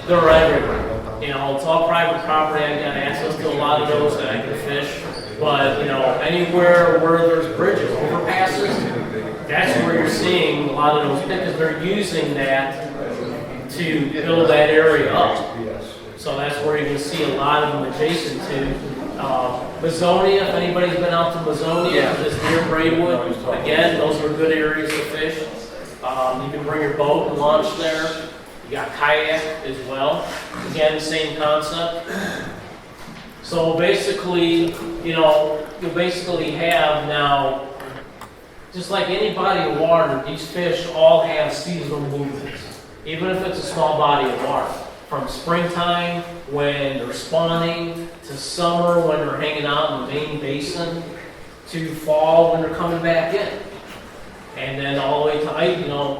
[SPEAKER 4] they're everywhere. It's all private property. I got access to a lot of those that I can fish. But, anywhere where there's bridges, overpasses, that's where you're seeing a lot of those because they're using that to build that area up. So that's where you're going to see a lot of them adjacent to. Mazonia, if anybody's been out to Mazonia, just near Braidwood, again, those are good areas to fish. You can bring your boat and launch there. You got kayak as well. Again, the same concept. So basically, you basically have now, just like any body of water, these fish all have seasonal movements, even if it's a small body of water. From springtime, when they're spawning, to summer, when they're hanging out in the main basin, to fall, when they're coming back in. And then all the way to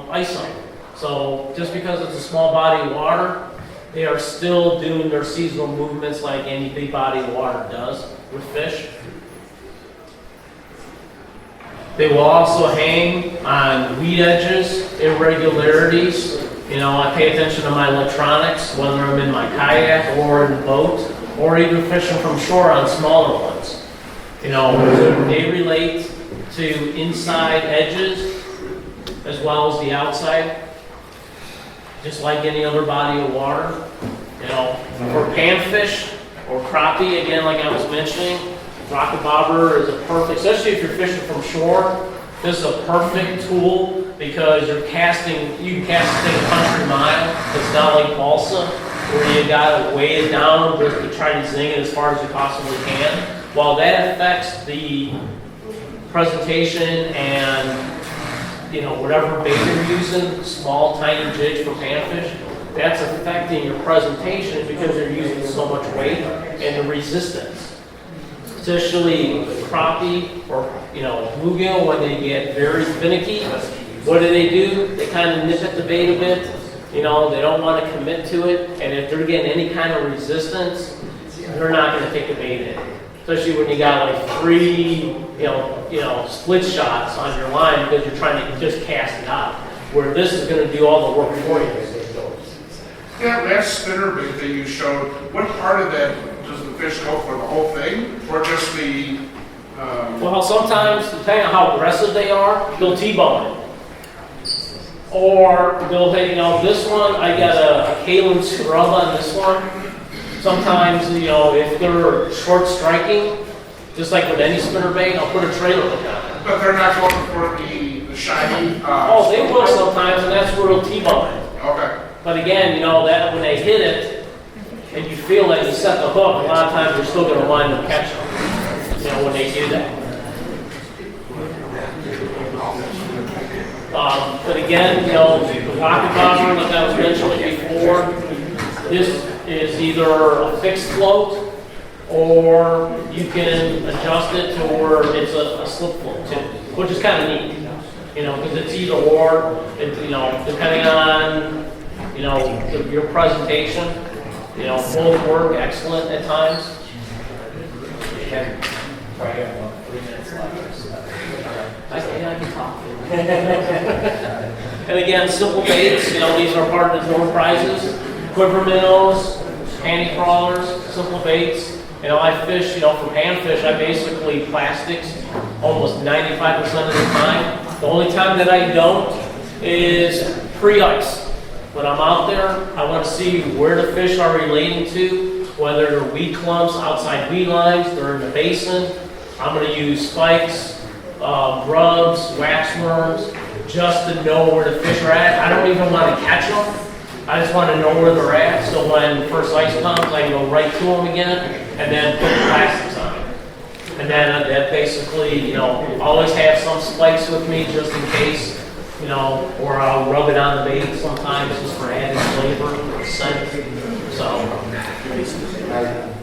[SPEAKER 4] ice up. So just because it's a small body of water, they are still doing their seasonal movements like any big body of water does with fish. They will also hang on weed edges, irregularities. I pay attention to my electronics, whether I'm in my kayak or in the boat, or even fishing from shore on smaller ones. They relate to inside edges as well as the outside. Just like any other body of water. For panfish or crappie, again, like I was mentioning, rocket bobber is a perfect, especially if you're fishing from shore, this is a perfect tool because you can cast the thing a country mile. It's not like balsa, where you gotta weigh it down just to try to zing it as far as you possibly can. While that affects the presentation and whatever bait you're using, small, tiny jigs for panfish, that's affecting your presentation because you're using so much weight and the resistance. Especially crappie or bluegill, when they get very finicky, What do? They kind of nip at the bait a bit. You know, they don't want to commit to it, and if they're getting any kind of resistance, they're not going to take the bait in. Especially when you got like 3, split shots on your line because you're trying to just cast it out. Where this is going to do all the work for you.
[SPEAKER 5] Yeah, last spinner bait that you showed, what part of that does the fish go for, the whole thing, or just the?
[SPEAKER 4] Well, sometimes, depending on how aggressive they are, they'll T-bone it. Or they'll hit, this one, I got a Kalen scrub on this one. Sometimes, if they're short striking, just like with any spinner bait, I'll put a trailer hook on it.
[SPEAKER 5] But they're not going for the shiny?
[SPEAKER 4] Oh, they will sometimes, and that's where they'll T-bone it.
[SPEAKER 5] Okay.
[SPEAKER 4] But again, that when they hit it, and you feel that you set the hook, a lot of times you're still going to wind up catching them, when they do that. But again, the pocket bobber, like I was mentioning before, this is either a fixed float, or you can adjust it to where it's a slip float too, which is kind of neat, because it's either or, depending on, your presentation, both work excellent at times. Sorry, I have 3 minutes left. I can talk. And again, simple baits, these are part of the door prizes. Quiver minnows, panty crawlers, simple baits. I fish, from handfish, I basically plastics almost 95% of the time. The only time that I don't is pre-ice. When I'm out there, I want to see where the fish are relating to, whether they're weed clumps, outside weed lines, they're in the basin. I'm going to use spikes, grubs, wax worms, just to know where the fish are at. I don't even want to catch them. I just want to know where they're at, so when first ice comes, I can go right to them again, and then put the plastics on it. And then that basically, always have some spikes with me just in case, or I'll rub it on the bait sometimes just for added flavor or scent. So,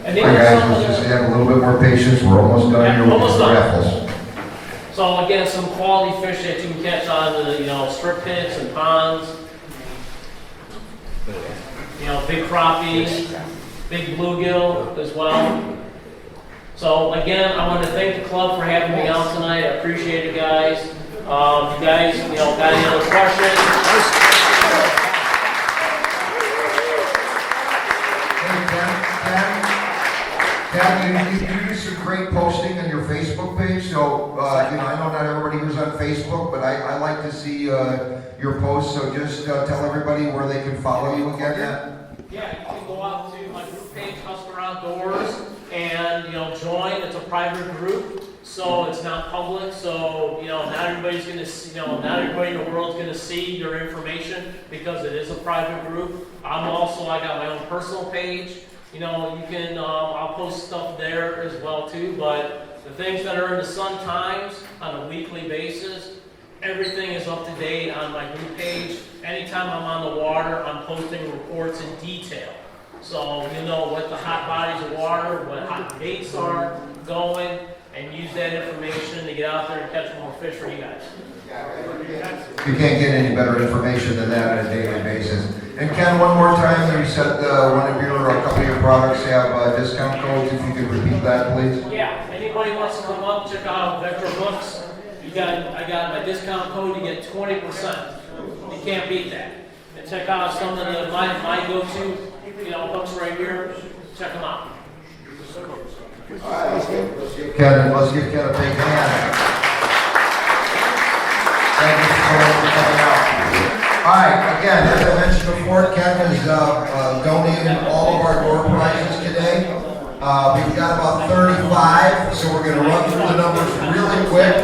[SPEAKER 4] and
[SPEAKER 1] Hi guys, let's just have a little bit more patience. We're almost done here with the raffles.
[SPEAKER 4] So again, some quality fish that you can catch on the, strip pits and ponds. Big crappies, big bluegill as well. So again, I want to thank the club for having me out tonight. I appreciate it, guys. You guys, got any other questions?
[SPEAKER 1] Ken, you do some great posting on your Facebook page. So, I know not everybody who's on Facebook, but I like to see your posts. So just tell everybody where they can follow you again.
[SPEAKER 4] Yeah, you can go out to my group page, Husker Outdoors, and join. It's a private group, so it's not public. So not everybody's going to see, not everybody in the world's going to see your information because it is a private group. I got my own personal page. You can, I'll post stuff there as well too, but the things that are in the Sun Times on a weekly basis, everything is up to date on my group page. Anytime I'm on the water, I'm posting reports in detail. So what the hot bodies of water, what hot baits are going, and use that information to get out there and catch more fish for you guys.
[SPEAKER 1] You can't get any better information than that on a daily basis. And Ken, one more time, you said a couple of your products have discount codes. If you could repeat that, please.
[SPEAKER 4] Yeah, anybody wants to come up, check out Vector Books. I got my discount code, you get 20%. You can't beat that. And check out some of my go-to, books right here. Check them out.
[SPEAKER 1] All right, let's give Ken a big hand. Thank you so much for coming out. All right, again, as I mentioned before, Ken has donated all of our door prizes today. We've got about 35, so we're going to run through the numbers really quick.